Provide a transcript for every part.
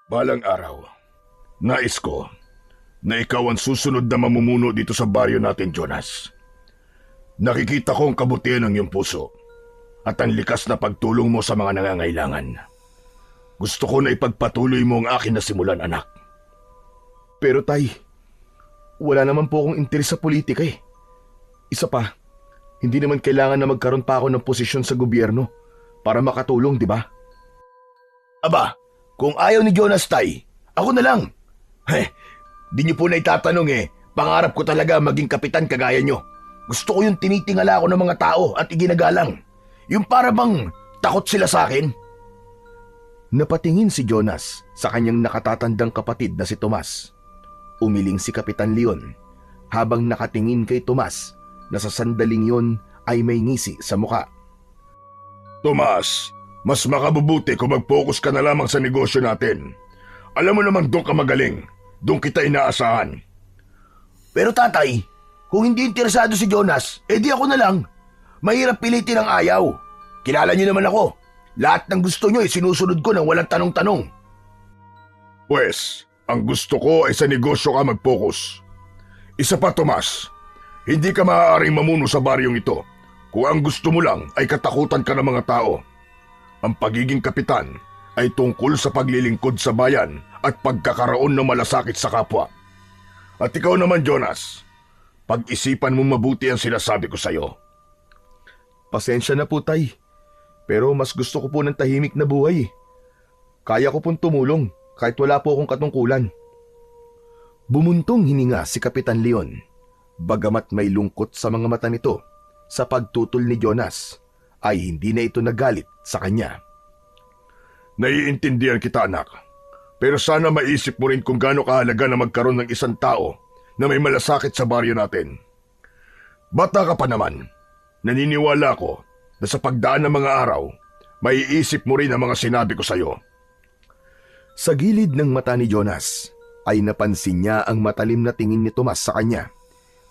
Balang araw, nais ko na ikaw ang susunod na mamumuno dito sa baryo natin, Jonas. Nakikita ko ang kabutihan ng iyong puso at ang likas na pagtulong mo sa mga nangangailangan. Gusto ko na ipagpatuloy mo ang akin na simulan, anak. Pero tay, wala naman po akong interes sa politika eh. Isa pa, hindi naman kailangan na magkaroon pa ako ng posisyon sa gobyerno para makatulong, di ba? Aba, kung ayaw ni Jonas, tay, ako na lang. Di niyo po na itatanong pangarap ko talaga maging kapitan kagaya niyo. Gusto ko yung tinitingala ko ng mga tao at iginagalang. Yung para bang takot sila sa akin. Napatingin si Jonas sa kanyang nakatatandang kapatid na si Tomas. Umiling si Kapitan Leon habang nakatingin kay Tomas na sa sandaling yon ay may ngisi sa muka. Tomas, mas makabubuti kung mag-focus ka na lamang sa negosyo natin. Alam mo naman doon ka magaling. Doon kita inaasahan. Pero tatay, kung hindi interesado si Jonas, edi ako na lang. Mahirap pilitin ang ayaw. Kilala niyo naman ako. Lahat ng gusto niyo sinusunod ko nang walang tanong-tanong. Pwes, ang gusto ko ay sa negosyo ka mag-focus. Isa pa, Tomas, hindi ka maaaring mamuno sa baryong ito kung ang gusto mo lang ay katakutan ka ng mga tao. Ang pagiging kapitan ay tungkol sa paglilingkod sa bayan at pagkakaroon ng malasakit sa kapwa. At ikaw naman, Jonas, pag-isipan mo mabuti ang sinasabi ko sa'yo. Pasensya na po tay, pero mas gusto ko po ng tahimik na buhay. Kaya ko pong tumulong kahit wala po akong katungkulan. Bumuntong hininga si Kapitan Leon, bagamat may lungkot sa mga mata nito sa pagtutol ni Jonas, ay hindi na ito nagalit sa kanya. Naiintindihan kita, anak. Pero sana maisip mo rin kung gaano kahalaga na magkaroon ng isang tao na may malasakit sa baryo natin. Bata ka pa naman. Naniniwala ko na sa pagdaan ng mga araw, maiisip mo rin ang mga sinabi ko sa'yo. Sa gilid ng mata ni Jonas ay napansin niya ang matalim na tingin ni Tomas sa kanya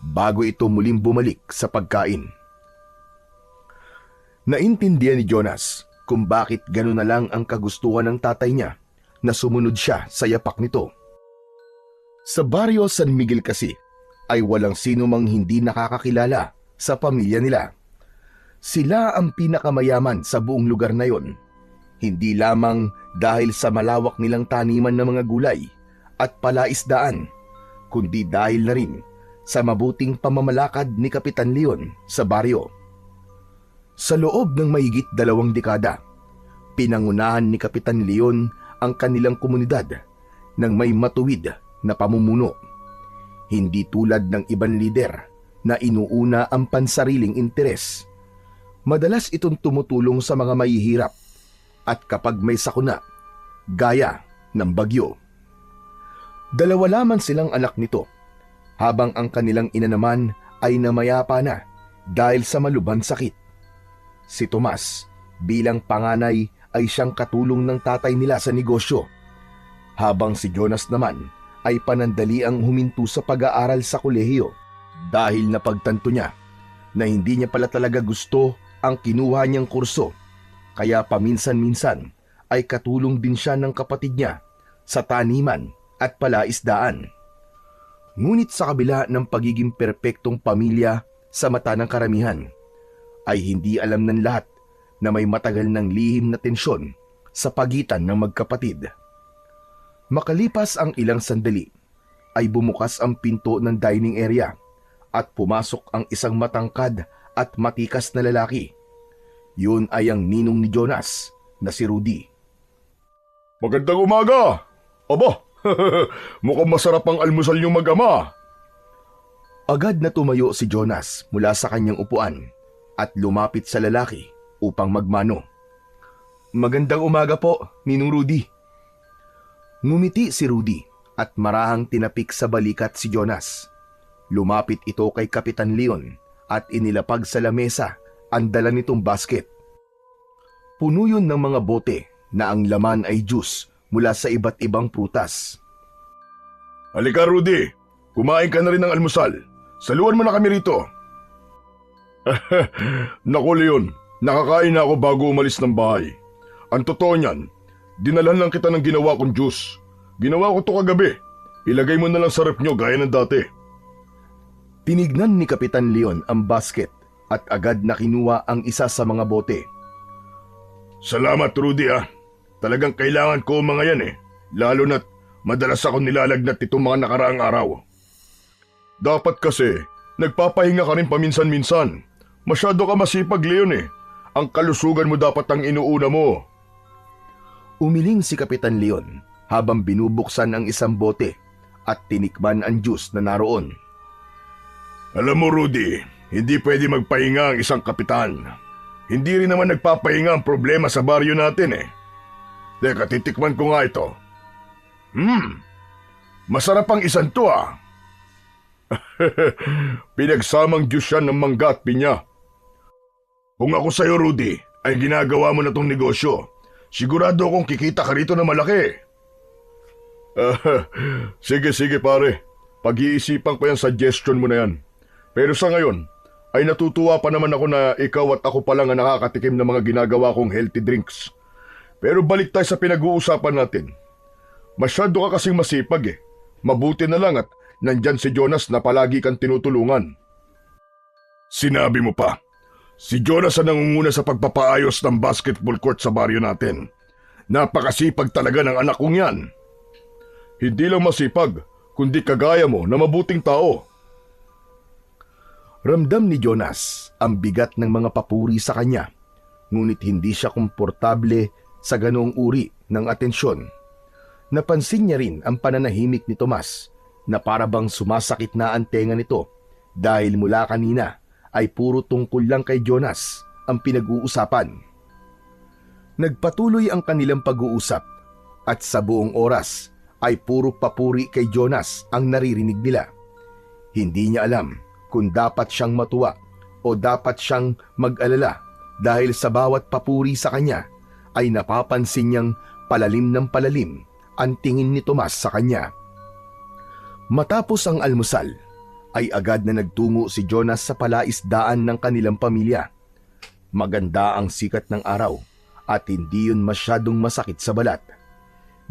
bago ito muling bumalik sa pagkain. Naintindihan ni Jonas kung bakit gano'n na lang ang kagustuhan ng tatay niya na sumunod siya sa yapak nito. Sa baryo San Miguel kasi ay walang sino mang hindi nakakakilala sa pamilya nila. Sila ang pinakamayaman sa buong lugar na yon, hindi lamang dahil sa malawak nilang taniman ng mga gulay at palaisdaan, kundi dahil na rin sa mabuting pamamalakad ni Kapitan Leon sa baryo. Sa loob ng mahigit 2 dekada, pinangunahan ni Kapitan Leon ang kanilang komunidad ng may matuwid na pamumuno. Hindi tulad ng ibang lider na inuuna ang pansariling interes. Madalas itong tumutulong sa mga mahihirap at kapag may sakuna, gaya ng bagyo. 2 lamang silang anak nito, habang ang kanilang ina naman ay namayapa na dahil sa malubhang sakit. Si Tomas bilang panganay ay siyang katulong ng tatay nila sa negosyo, habang si Jonas naman ay panandaliang huminto sa pag-aaral sa kolehiyo dahil napagtanto niya na hindi niya pala talaga gusto ang kinuha niyang kurso, kaya paminsan-minsan ay katulong din siya ng kapatid niya sa taniman at palaisdaan. Ngunit sa kabila ng pagiging perpektong pamilya sa mata ng karamihan, ay hindi alam ng lahat na may matagal ng lihim na tensyon sa pagitan ng magkapatid. Makalipas ang ilang sandali, ay bumukas ang pinto ng dining area at pumasok ang isang matangkad at matikas na lalaki. Yun ay ang ninong ni Jonas na si Rudy. Magandang umaga! Aba, mukhang masarap ang almusal niyong mag-ama. Agad na tumayo si Jonas mula sa kanyang upuan at lumapit sa lalaki upang magmano. Magandang umaga po, Ninong Rudy. Ngumiti si Rudy at marahang tinapik sa balikat si Jonas. Lumapit ito kay Kapitan Leon at inilapag sa lamesa ang dala nitong basket. Puno yun ng mga bote na ang laman ay juice mula sa iba't ibang prutas. Halika, Rudy. Kumain ka na rin ng almusal. Saluhan mo na kami rito. Naku, Leon. Nakakain na ako bago umalis ng bahay. Ang totoo niyan, dinalhan lang kita ng ginawa kong juice Ginawa ko to kagabi. Ilagay mo na lang sa rep nyo gaya ng dati. Tinignan ni Kapitan Leon ang basket at agad na kinuha ang isa sa mga bote. Salamat, Rudy ah. Talagang kailangan ko ang mga yan eh. Lalo na't madalas ako nilalagnat itong mga nakaraang araw. Dapat kasi, nagpapahinga ka rin paminsan-minsan. Masyado ka masipag, Leon eh. Ang kalusugan mo dapat ang inuuna mo. Umiling si Kapitan Leon habang binubuksan ang isang bote at tinikman ang juice na naroon. Alam mo, Rudy, hindi pwede magpahinga ang isang kapitan. Hindi rin naman nagpapahinga ang problema sa baryo natin eh. Teka, titikman ko nga ito. Masarap ang isang to ah. Pinagsamang juice yan ng mangga at pinya. Kung ako sa'yo, Rudy, ay ginagawa mo na tong negosyo, sigurado akong kikita ka rito na malaki. Sige pare, pag-iisipan ko yung suggestion mo na yan. Pero sa ngayon, ay natutuwa pa naman ako na ikaw at ako pa lang ang nakakatikim ng mga ginagawa kong healthy drinks. Pero balik tayo sa pinag-uusapan natin. Masyado ka kasing masipag eh. Mabuti na lang at nandyan si Jonas na palagi kang tinutulungan. Sinabi mo pa, si Jonas ang nangunguna sa pagpapaayos ng basketball court sa baryo natin. Napakasipag talaga ng anak kong yan. Hindi lang masipag, kundi kagaya mo na mabuting tao. Ramdam ni Jonas ang bigat ng mga papuri sa kanya, ngunit hindi siya komportable sa ganoong uri ng atensyon. Napansin niya rin ang pananahimik ni Tomas na para bang sumasakit na ang tenga nito dahil mula kanina ay puro tungkol lang kay Jonas ang pinag-uusapan. Nagpatuloy ang kanilang pag-uusap at sa buong oras ay puro papuri kay Jonas ang naririnig nila. Hindi niya alam kung dapat siyang matuwa o dapat siyang mag-alala dahil sa bawat papuri sa kanya ay napapansin niyang palalim ng palalim ang tingin ni Tomas sa kanya. Matapos ang almusal, ay agad na nagtungo si Jonas sa palaisdaan ng kanilang pamilya. Maganda ang sikat ng araw at hindi yun masyadong masakit sa balat.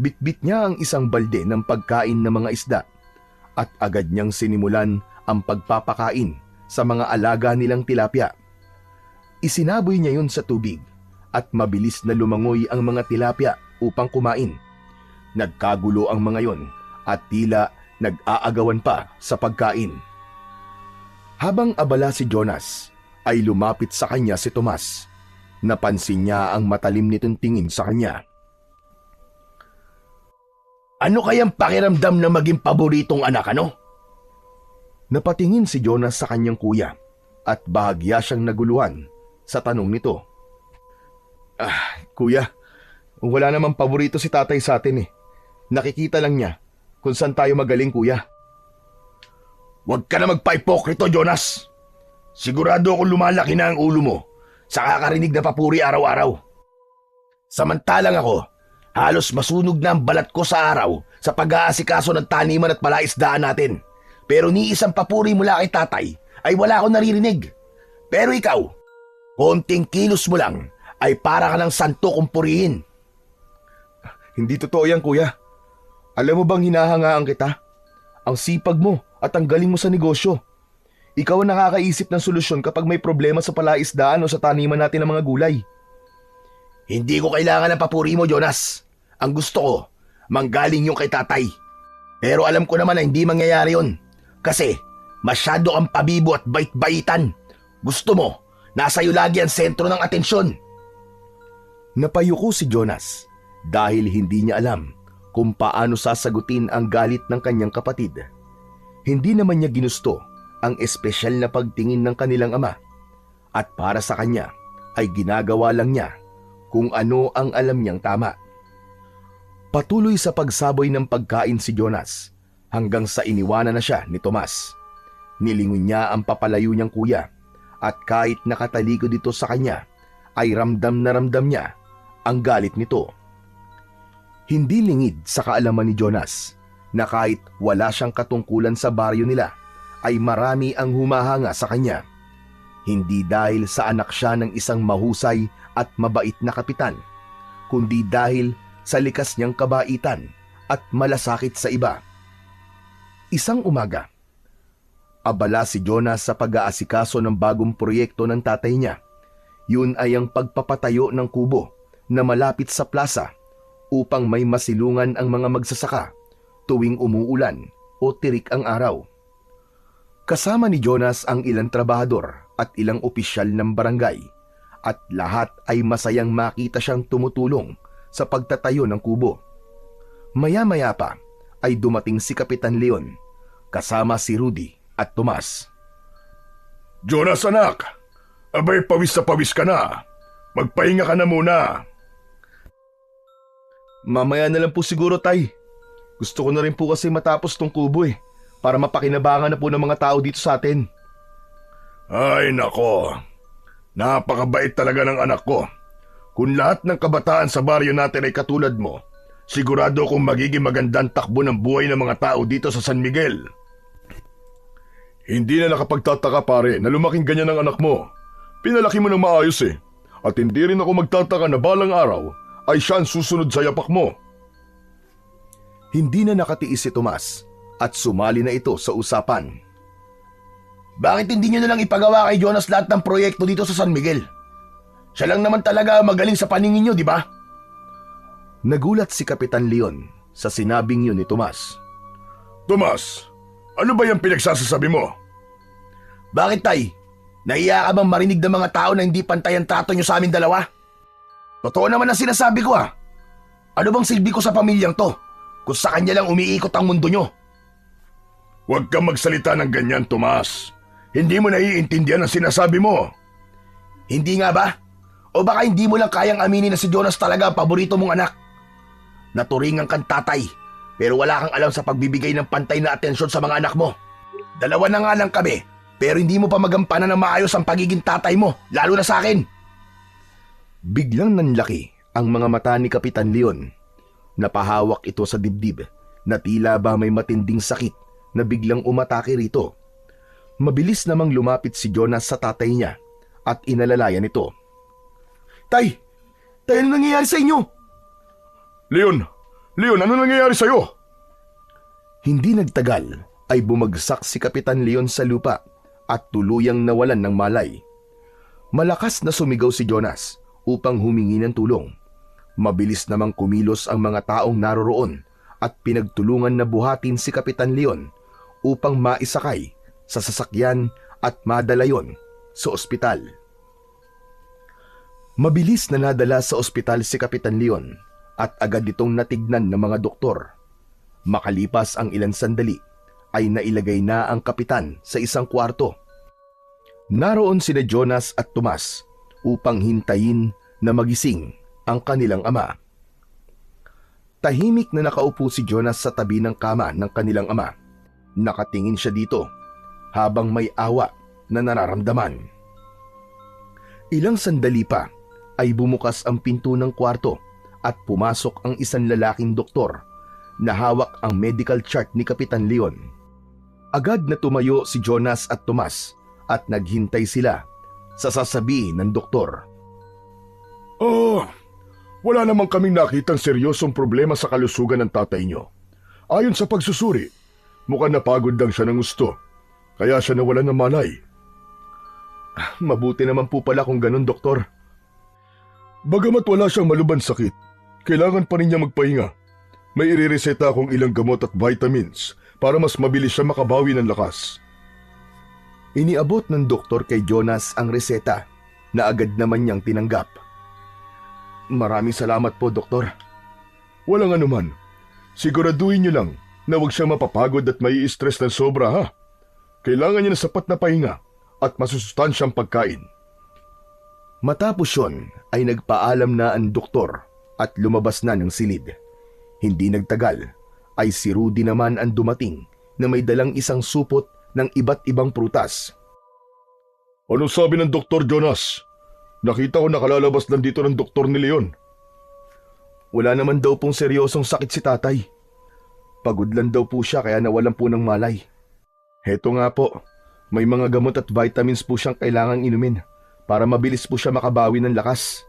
Bitbit niya ang isang balde ng pagkain ng mga isda at agad niyang sinimulan ang pagpapakain sa mga alaga nilang tilapia. Isinaboy niya yun sa tubig at mabilis na lumangoy ang mga tilapia upang kumain. Nagkagulo ang mga yon at tila nag-aagawan pa sa pagkain. Habang abala si Jonas, ay lumapit sa kanya si Tomas. Napansin niya ang matalim nitong tingin sa kanya. Ano kayang pakiramdam na maging paboritong anak, ano? Napatingin si Jonas sa kanyang kuya at bahagya siyang naguluhan sa tanong nito. Kuya, wala namang paborito si tatay sa atin eh. Nakikita lang niya kung saan tayo magaling, kuya. Huwag ka na magpa-ipokrito, Jonas. Sigurado akong lumalaki na ang ulo mo sa kakarinig na papuri araw-araw. Samantalang ako, halos masunog na ang balat ko sa araw sa pag-aasikaso ng taniman at palaisdaan natin. Pero ni isang papuri mula kay tatay ay wala akong naririnig. Pero ikaw, konting kilos mo lang ay para ka ng santo kung purihin. Hindi totoo yan, kuya. Alam mo bang hinahangaan kita? Ang sipag mo at ang galing mo sa negosyo. Ikaw ang nakakaisip ng solusyon kapag may problema sa palaisdaan o sa taniman natin ng mga gulay. Hindi ko kailangan ng papuri mo, Jonas. Ang gusto ko, manggaling yung kay tatay. Pero alam ko naman na hindi mangyayari yun. Kasi masyado kang pabibo at bait-baitan. Gusto mo, nasa iyo lagi ang sentro ng atensyon. Napayuko si Jonas dahil hindi niya alam kung paano sasagutin ang galit ng kanyang kapatid. Hindi naman niya ginusto ang espesyal na pagtingin ng kanilang ama at para sa kanya ay ginagawa lang niya kung ano ang alam niyang tama. Patuloy sa pagsaboy ng pagkain si Jonas hanggang sa iniwanan na siya ni Tomas. Nilingon niya ang papalayo niyang kuya at kahit nakatalikod dito sa kanya ay ramdam na ramdam niya ang galit nito. Hindi lingid sa kaalaman ni Jonas na kahit wala siyang katungkulan sa baryo nila ay marami ang humahanga sa kanya. Hindi dahil sa anak siya ng isang mahusay at mabait na kapitan, kundi dahil sa likas niyang kabaitan at malasakit sa iba. Isang umaga, abala si Jonas sa pag-aasikaso ng bagong proyekto ng tatay niya. Yun ay ang pagpapatayo ng kubo na malapit sa plaza upang may masilungan ang mga magsasaka tuwing umuulan o tirik ang araw. Kasama ni Jonas ang ilang trabahador at ilang opisyal ng barangay at lahat ay masayang makita siyang tumutulong sa pagtatayo ng kubo. Maya-maya pa ay dumating si Kapitan Leon kasama si Rudy at Tomas. Jonas anak, abay pawis sa pawis ka na. Magpahinga ka na muna. Mamaya na lang po siguro, tay. Gusto ko na rin po kasi matapos tong kubo para mapakinabangan na po ng mga tao dito sa atin. Ay nako, napakabait talaga ng anak ko. Kung lahat ng kabataan sa baryo natin ay katulad mo, sigurado kong magiging magandang takbo ng buhay ng mga tao dito sa San Miguel. Hindi na nakapagtataka pare na lumaking ganyan ang anak mo. Pinalaki mo ng maayos At hindi rin ako magtataka na balang araw ay siya ang susunod sa yapak mo. Hindi na nakatiis si Tomas at sumali na ito sa usapan. Bakit hindi niyo na lang ipagawa kay Jonas lahat ng proyekto dito sa San Miguel? Siya lang naman talaga magaling sa paningin niyo, di ba? Nagulat si Kapitan Leon sa sinabing yun ni Tomas. Tomas, ano ba yung pinagsasasabi mo? Bakit tay? Nahiya ka bang marinig ng mga tao na hindi pantay ang trato niyo sa amin dalawa? Totoo naman ang sinasabi ko Ano bang silbi ko sa pamilyang to kung sa kanya lang umiikot ang mundo niyo? Huwag kang magsalita ng ganyan, Tomas. Hindi mo naiintindihan ang sinasabi mo. Hindi nga ba? O baka hindi mo lang kayang aminin na si Jonas talaga ang paborito mong anak? Naturingan kang tatay, pero wala kang alam sa pagbibigay ng pantay na atensyon sa mga anak mo. Dalawa na nga lang kami, pero hindi mo pa magampanan ng maayos ang pagiging tatay mo, lalo na sa akin. Biglang nanlaki ang mga mata ni Kapitan Leon. Napahawak ito sa dibdib na tila ba may matinding sakit na biglang umatake rito. Mabilis namang lumapit si Jonas sa tatay niya at inalalayan ito. Tay! Tay, ano nangyayari sa inyo? Leon, ano nangyayari sa'yo? Hindi nagtagal ay bumagsak si Kapitan Leon sa lupa at tuluyang nawalan ng malay. Malakas na sumigaw si Jonas upang humingi ng tulong. Mabilis namang kumilos ang mga taong naroroon at pinagtulungan na buhatin si Kapitan Leon upang maisakay sa sasakyan at madala yon sa ospital. Mabilis na nadala sa ospital si Kapitan Leon at agad itong natignan ng mga doktor. Makalipas ang ilang sandali ay nailagay na ang kapitan sa isang kwarto. Naroon sina Jonas at Tomas upang hintayin na magising ang kanilang ama. Tahimik na nakaupo si Jonas sa tabi ng kama ng kanilang ama. Nakatingin siya dito habang may awa na nararamdaman. Ilang sandali pa ay bumukas ang pinto ng kwarto at pumasok ang isang lalaking doktor na hawak ang medical chart ni Kapitan Leon. Agad na tumayo si Jonas at Tomas at naghintay sila sa sasabihin ng doktor. Wala namang kaming nakitang seryosong problema sa kalusugan ng tatay niyo. Ayon sa pagsusuri, mukhang napagod lang siya ng gusto, kaya siya nawalan ng malay. Mabuti naman po pala kung ganun, doktor. Bagamat wala siyang malubhang sakit, kailangan pa rin niya magpahinga. May irireseta akong ilang gamot at vitamins para mas mabilis siya makabawi ng lakas. Iniabot ng doktor kay Jonas ang reseta na agad naman niyang tinanggap. Maraming salamat po, doktor. Walang anuman. Siguraduhin niyo lang na huwag siyang mapapagod at may stress ng sobra, ha? Kailangan niya ng sapat na pahinga at masusustansyang pagkain. Matapos yun ay nagpaalam na ang doktor at lumabas na ng silid. Hindi nagtagal ay si Rudy naman ang dumating na may dalang isang supot ng iba't ibang prutas. Anong sabi ng Dr. Jonas? Nakita ko nakalalabas lang dito ng doktor ni Leon. Wala naman daw pong seryosong sakit si tatay. Pagod lang daw po siya kaya nawalan po ng malay. Heto nga po, may mga gamot at vitamins po siyang kailangang inumin para mabilis po siya makabawi ng lakas.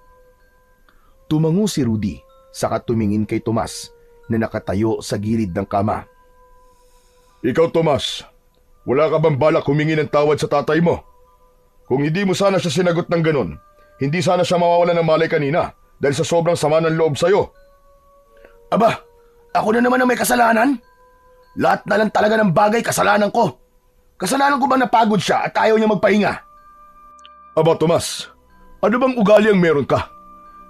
Tumango si Rudy saka tumingin kay Tomas. na nakatayo sa gilid ng kama. Ikaw, Tomas, wala ka bang balak humingi ng tawad sa tatay mo? Kung hindi mo sana siya sinagot ng ganon, hindi sana siya mawawala ng malay kanina dahil sa sobrang sama ng loob sa'yo. Aba, ako na naman ang may kasalanan? Lahat na lang talaga ng bagay kasalanan ko. Kasalanan ko bang napagod siya at ayaw niya magpahinga? Aba, Tomas, ano bang ugali ang meron ka?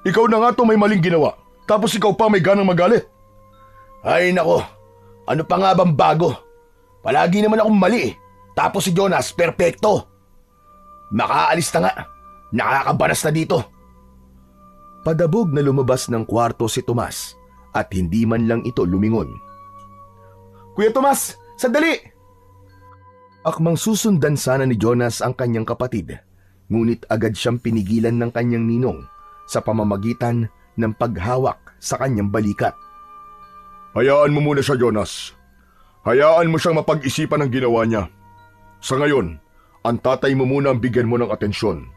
Ikaw na nga to may maling ginawa, tapos ikaw pa may ganang magalit. Ay nako, ano pa nga bang bago? Palagi naman akong mali tapos si Jonas perpekto. Makaalis na nga, nakakabanas na dito. Padabog na lumabas ng kwarto si Tomas at hindi man lang ito lumingon. Kuya Tomas, sandali! Akmang susundan sana ni Jonas ang kanyang kapatid, ngunit agad siyang pinigilan ng kanyang ninong sa pamamagitan ng paghawak sa kanyang balikat. Hayaan mo muna siya, Jonas. Hayaan mo siyang mapag-isipan ang ginawa niya. Sa ngayon, ang tatay mo muna ang bigyan mo ng atensyon.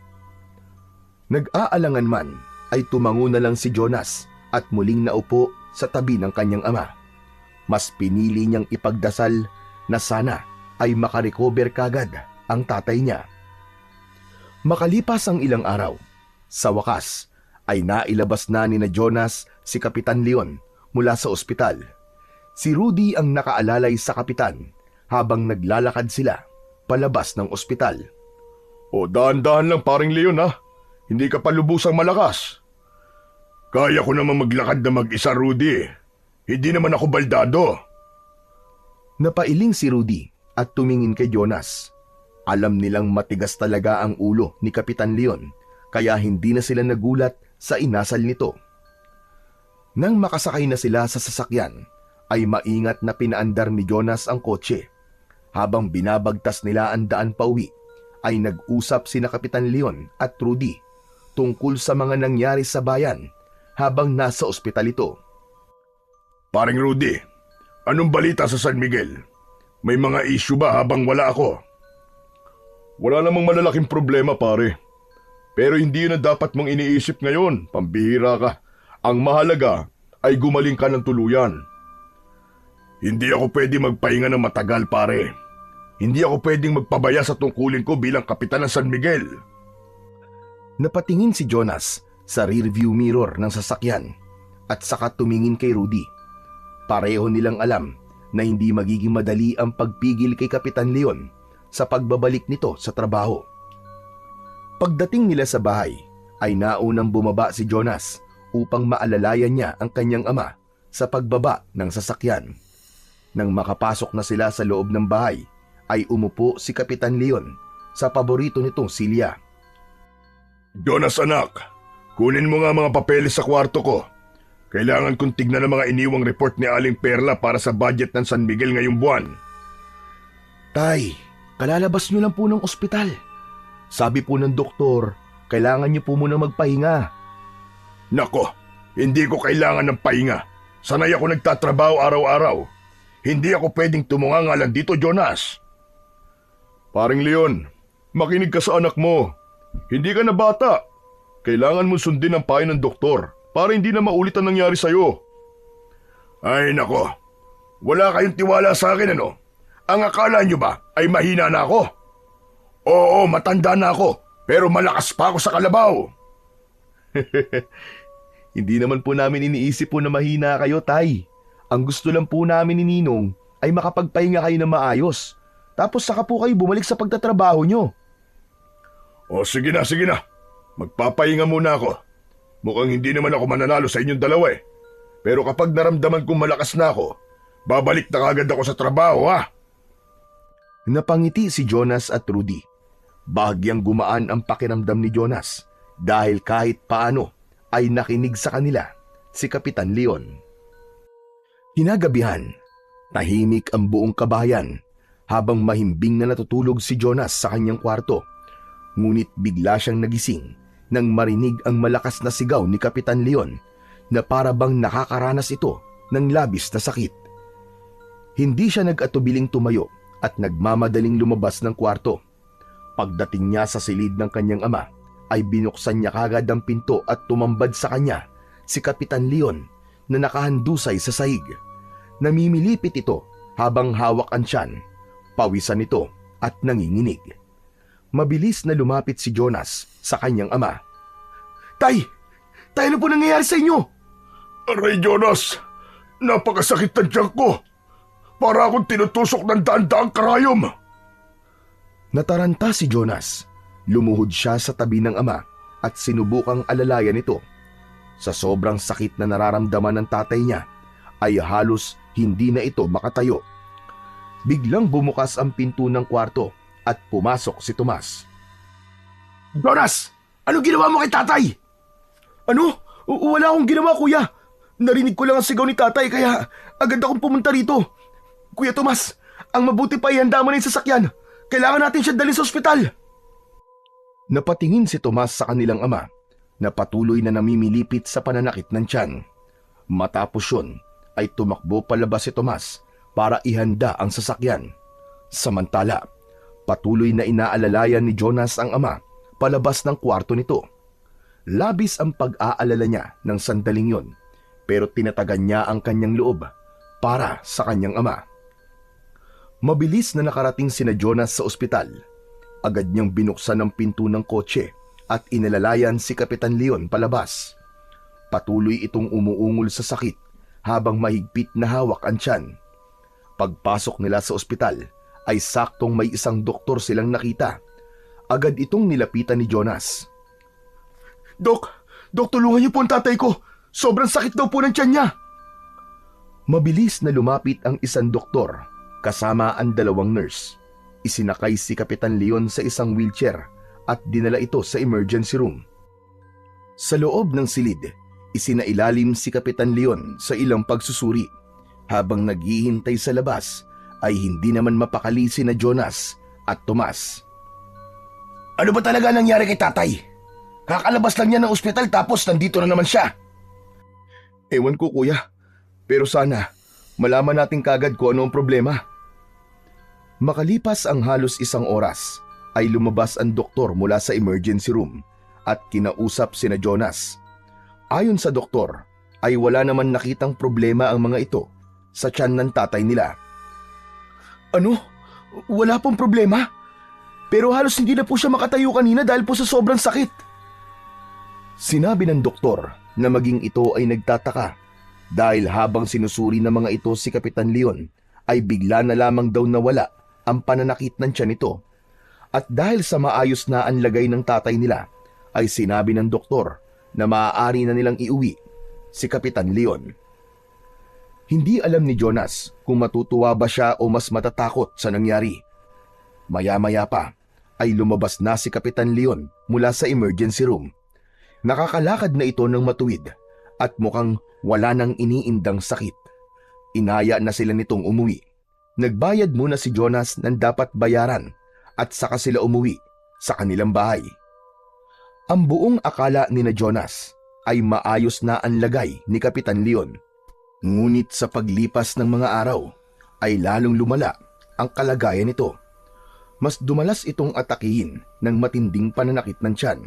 Nag-aalangan man ay tumango na lang si Jonas at muling naupo sa tabi ng kanyang ama. Mas pinili niyang ipagdasal na sana ay makarecover kagad ang tatay niya. Makalipas ang ilang araw, sa wakas ay nailabas na ni na Jonas si Kapitan Leon mula sa ospital. Si Rudy ang nakaalalay sa kapitan habang naglalakad sila palabas ng ospital. O dahan-dahan lang paring Leon ha, hindi ka pa lubusang malakas. Kaya ko naman maglakad na mag-isa, Rudy. Hindi naman ako baldado. Napailing si Rudy at tumingin kay Jonas. Alam nilang matigas talaga ang ulo ni Kapitan Leon kaya hindi na sila nagulat sa inasal nito. Nang makasakay na sila sa sasakyan, ay maingat na pinaandar ni Jonas ang kotse. Habang binabagtas nila ang daan pauwi, ay nag-usap sina Kapitan Leon at Rudy tungkol sa mga nangyari sa bayan habang nasa ospital ito. Paring Rudy, anong balita sa San Miguel? May mga issue ba habang wala ako? Wala namang malalaking problema, pare. Pero hindi yun ang dapat mong iniisip ngayon, pambihira ka. Ang mahalaga ay gumaling ka ng tuluyan. Hindi ako pwede magpahinga ng matagal, pare. Hindi ako pwedeng magpabaya sa tungkulin ko bilang kapitan ng San Miguel. Napatingin si Jonas sa rearview mirror ng sasakyan at saka tumingin kay Rudy. Pareho nilang alam na hindi magiging madali ang pagpigil kay Kapitan Leon sa pagbabalik nito sa trabaho. Pagdating nila sa bahay, ay naunang bumaba si Jonas upang maalalayan niya ang kanyang ama sa pagbaba ng sasakyan. Nang makapasok na sila sa loob ng bahay, ay umupo si Kapitan Leon sa paborito nitong silya. Jonas anak, kunin mo nga mga papeles sa kwarto ko. Kailangan kong tignan ang mga iniwang report ni Aling Perla para sa budget ng San Miguel ngayong buwan. Tay, kalalabas niyo lang po ng ospital. Sabi po ng doktor, kailangan niyo po muna magpahinga. Nako, hindi ko kailangan ng pahinga. Sanay ako nagtatrabaho araw-araw. Hindi ako pwedeng tumungangalan dito, Jonas. Paring Leon, makinig ka sa anak mo. Hindi ka na bata. Kailangan mo sundin ang payo ng doktor para hindi na maulit ang nangyari sa'yo. Ay nako, wala kayong tiwala sa akin ano? Ang akala nyo ba ay mahina na ako? Oo, matanda na ako, pero malakas pa ako sa kalabaw. Hindi naman po namin iniisip po na mahina kayo, Tay. Ang gusto lang po namin ni Ninong ay makapagpahinga kayo na maayos. Tapos saka po kayo bumalik sa pagtatrabaho nyo. O sige na, sige na. Magpapahinga muna ako. Mukhang hindi naman ako mananalo sa inyong dalawa eh. Pero kapag naramdaman kong malakas na ako, babalik na kagad ako sa trabaho ha. Napangiti si Jonas at Rudy. Bahagyang gumaan ang pakiramdam ni Jonas dahil kahit paano ay nakinig sa kanila si Kapitan Leon. Hinagabihan, tahimik ang buong kabayan habang mahimbing na natutulog si Jonas sa kanyang kwarto. Ngunit bigla siyang nagising nang marinig ang malakas na sigaw ni Kapitan Leon na para bang nakakaranas ito ng labis na sakit. Hindi siya nag-atubiling tumayo at nagmamadaling lumabas ng kwarto. Pagdating niya sa silid ng kanyang ama, ay binuksan niya kagad ang pinto at tumambad sa kanya si Kapitan Leon na nakahandusay sa sahig. Namimilipit ito habang hawak ang tiyan, pawisan nito at nanginginig. Mabilis na lumapit si Jonas sa kanyang ama. Tay! Tay, ano po nangyayari sa inyo? Aray, Jonas! Napakasakit ng tiyan ko! Para akong tinutusok ng daan-daang karayom! Nataranta si Jonas. Lumuhod siya sa tabi ng ama at sinubukang alalayan ito. Sa sobrang sakit na nararamdaman ng tatay niya, ay halos hindi na ito makatayo. Biglang bumukas ang pinto ng kwarto at pumasok si Tomas. Jonas! Ano ginawa mo kay tatay? Ano? Wala akong ginawa, kuya. Narinig ko lang ang sigaw ni tatay kaya agad akong pumunta rito. Kuya Tomas, ang mabuti pa ihanda mo na yung sasakyan. Kailangan natin siya dalhin sa ospital. Napatingin si Tomas sa kanilang ama na patuloy na namimilipit sa pananakit ng tiyan. Matapos yun ay tumakbo palabas si Tomas para ihanda ang sasakyan. Samantala, patuloy na inaalalayan ni Jonas ang ama palabas ng kwarto nito. Labis ang pag-aalala niya ng sandaling yon, pero tinatagan niya ang kanyang loob para sa kanyang ama. Mabilis na nakarating sina Jonas sa ospital. Agad niyang binuksan ang pinto ng kotse at inalalayan si Kapitan Leon palabas. Patuloy itong umuungol sa sakit habang mahigpit na hawak ang tiyan. Pagpasok nila sa ospital ay saktong may isang doktor silang nakita. Agad itong nilapitan ni Jonas. Dok, tulungan niyo po ang tatay ko. Sobrang sakit daw po ng tiyan niya. Mabilis na lumapit ang isang doktor kasama ang dalawang nurse. Isinakay si Kapitan Leon sa isang wheelchair at dinala ito sa emergency room. Sa loob ng silid, isinailalim si Kapitan Leon sa ilang pagsusuri. Habang naghihintay sa labas, ay hindi naman mapakali sina Jonas at Tomas. Ano ba talaga nangyari kay tatay? Kakalabas lang niya ng ospital tapos nandito na naman siya. Ewan ko, kuya. Pero sana, malaman natin kagad kung ano ang problema. Makalipas ang halos isang oras, ay lumabas ang doktor mula sa emergency room at kinausap sina Jonas. Ayon sa doktor, ay wala naman nakitang problema ang mga ito sa tiyan ng tatay nila. Ano? Wala pong problema? Pero halos hindi na po siya makatayo kanina dahil po sa sobrang sakit. Sinabi ng doktor na maging ito ay nagtataka dahil habang sinusuri ng mga ito si Kapitan Leon ay bigla na lamang daw nawala ang pananakit ng tiyan nito. At dahil sa maayos na ang lagay ng tatay nila ay sinabi ng doktor na maaari na nilang iuwi si Kapitan Leon. Hindi alam ni Jonas kung matutuwa ba siya o mas matatakot sa nangyari. Maya-maya pa ay lumabas na si Kapitan Leon mula sa emergency room. Nakakalakad na ito ng matuwid at mukhang wala nang iniindang sakit. Inaya na sila nitong umuwi. Nagbayad muna si Jonas ng dapat bayaran at saka sila umuwi sa kanilang bahay. Ang buong akala ni na Jonas ay maayos na ang lagay ni Kapitan Leon. Ngunit sa paglipas ng mga araw ay lalong lumala ang kalagayan nito. Mas dumalas itong atakihin ng matinding pananakit ng tiyan.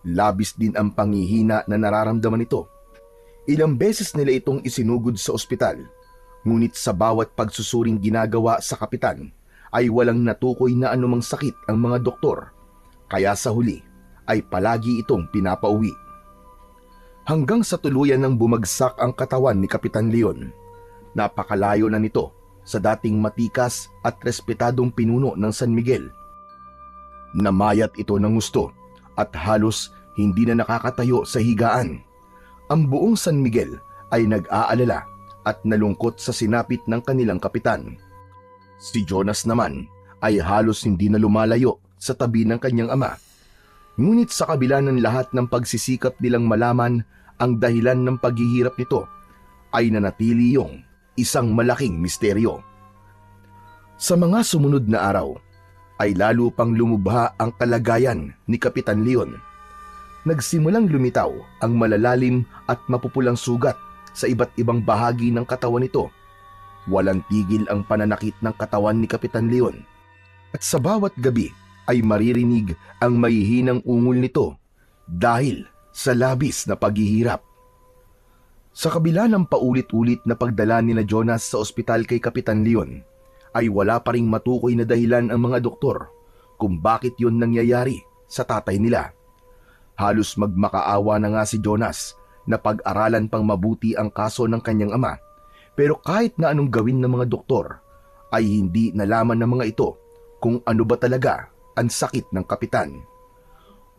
Labis din ang panghihina na nararamdaman nito. Ilang beses nila itong isinugod sa ospital, ngunit sa bawat pagsusuring ginagawa sa kapitan ay walang natukoy na anumang sakit ang mga doktor, kaya sa huli ay palagi itong pinapauwi. Hanggang sa tuluyan ng bumagsak ang katawan ni Kapitan Leon. Napakalayo na nito sa dating matikas at respetadong pinuno ng San Miguel. Namayat ito ng gusto at halos hindi na nakakatayo sa higaan. Ang buong San Miguel ay nag-aalala at nalungkot sa sinapit ng kanilang kapitan. Si Jonas naman ay halos hindi na lumalayo sa tabi ng kanyang ama. Ngunit sa kabila ng lahat ng pagsisikap nilang malaman ang dahilan ng paghihirap nito, ay nanatili yung isang malaking misteryo. Sa mga sumunod na araw, ay lalo pang lumubha ang kalagayan ni Kapitan Leon. Nagsimulang lumitaw ang malalalim at mapupulang sugat sa iba't ibang bahagi ng katawan nito. Walang tigil ang pananakit ng katawan ni Kapitan Leon. At sa bawat gabi ay maririnig ang mahihinang ungol nito dahil sa labis na paghihirap. Sa kabila ng paulit-ulit na pagdala ni na Jonas sa ospital kay Kapitan Leon, ay wala pa ring matukoy na dahilan ang mga doktor kung bakit yun nangyayari sa tatay nila. Halos magmakaawa na nga si Jonas na pag-aralan pang mabuti ang kaso ng kanyang ama, pero kahit na anong gawin ng mga doktor, ay hindi nalaman ng mga ito kung ano ba talaga ang sakit ng kapitan.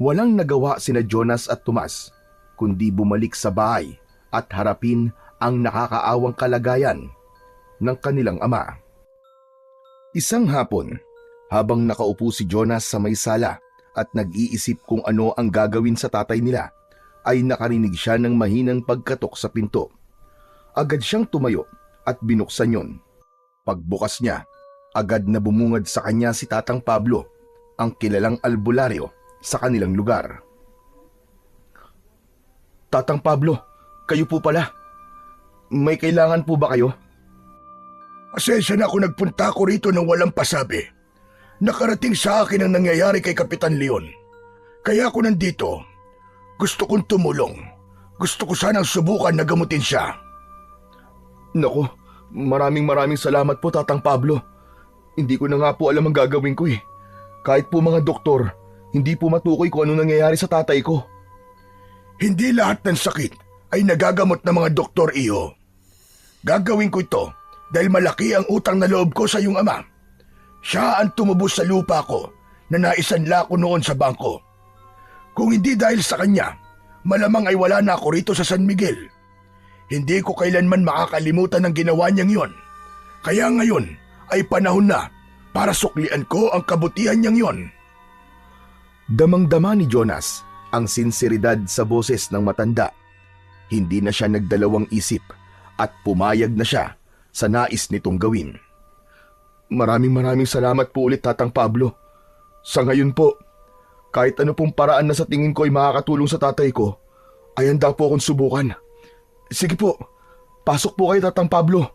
Walang nagawa sina Jonas at Tomas kundi bumalik sa bahay at harapin ang nakakaawang kalagayan ng kanilang ama. Isang hapon, habang nakaupo si Jonas sa may sala at nag-iisip kung ano ang gagawin sa tatay nila, ay nakarinig siya ng mahinang pagkatok sa pinto. Agad siyang tumayo at binuksan yon. Pagbukas niya, agad na bumungad sa kanya si Tatang Pablo, ang kilalang albularyo sa kanilang lugar. Tatang Pablo, kayo po pala. May kailangan po ba kayo? Asensya na kung nagpunta ko rito ng walang pasabi. Nakarating sa akin ang nangyayari kay Kapitan Leon. Kaya ako nandito. Gusto kong tumulong. Gusto ko sanang subukan na gamutin siya. Naku, maraming salamat po Tatang Pablo. Hindi ko na nga po alam ang gagawin ko eh. Kahit po mga doktor, hindi po matukoy kung ano nangyayari sa tatay ko. Hindi lahat ng sakit ay nagagamot ng mga doktor, iyo. Gagawin ko ito dahil malaki ang utang na loob ko sa iyong ama. Siya ang tumubos sa lupa ko na naisanla ko noon sa bangko. Kung hindi dahil sa kanya, malamang ay wala na ako rito sa San Miguel. Hindi ko kailanman makakalimutan ang ginawa niyang yon. Kaya ngayon ay panahon na para suklian ko ang kabutihan niyang yon. Damang-dama ni Jonas ang sinseridad sa boses ng matanda. Hindi na siya nagdalawang isip at pumayag na siya sa nais nitong gawin. Maraming salamat po ulit Tatang Pablo. Sa ngayon po, kahit ano pong paraan na sa tingin ko ay makakatulong sa tatay ko, ay handa po akong subukan. Sige po, pasok po kayo Tatang Pablo.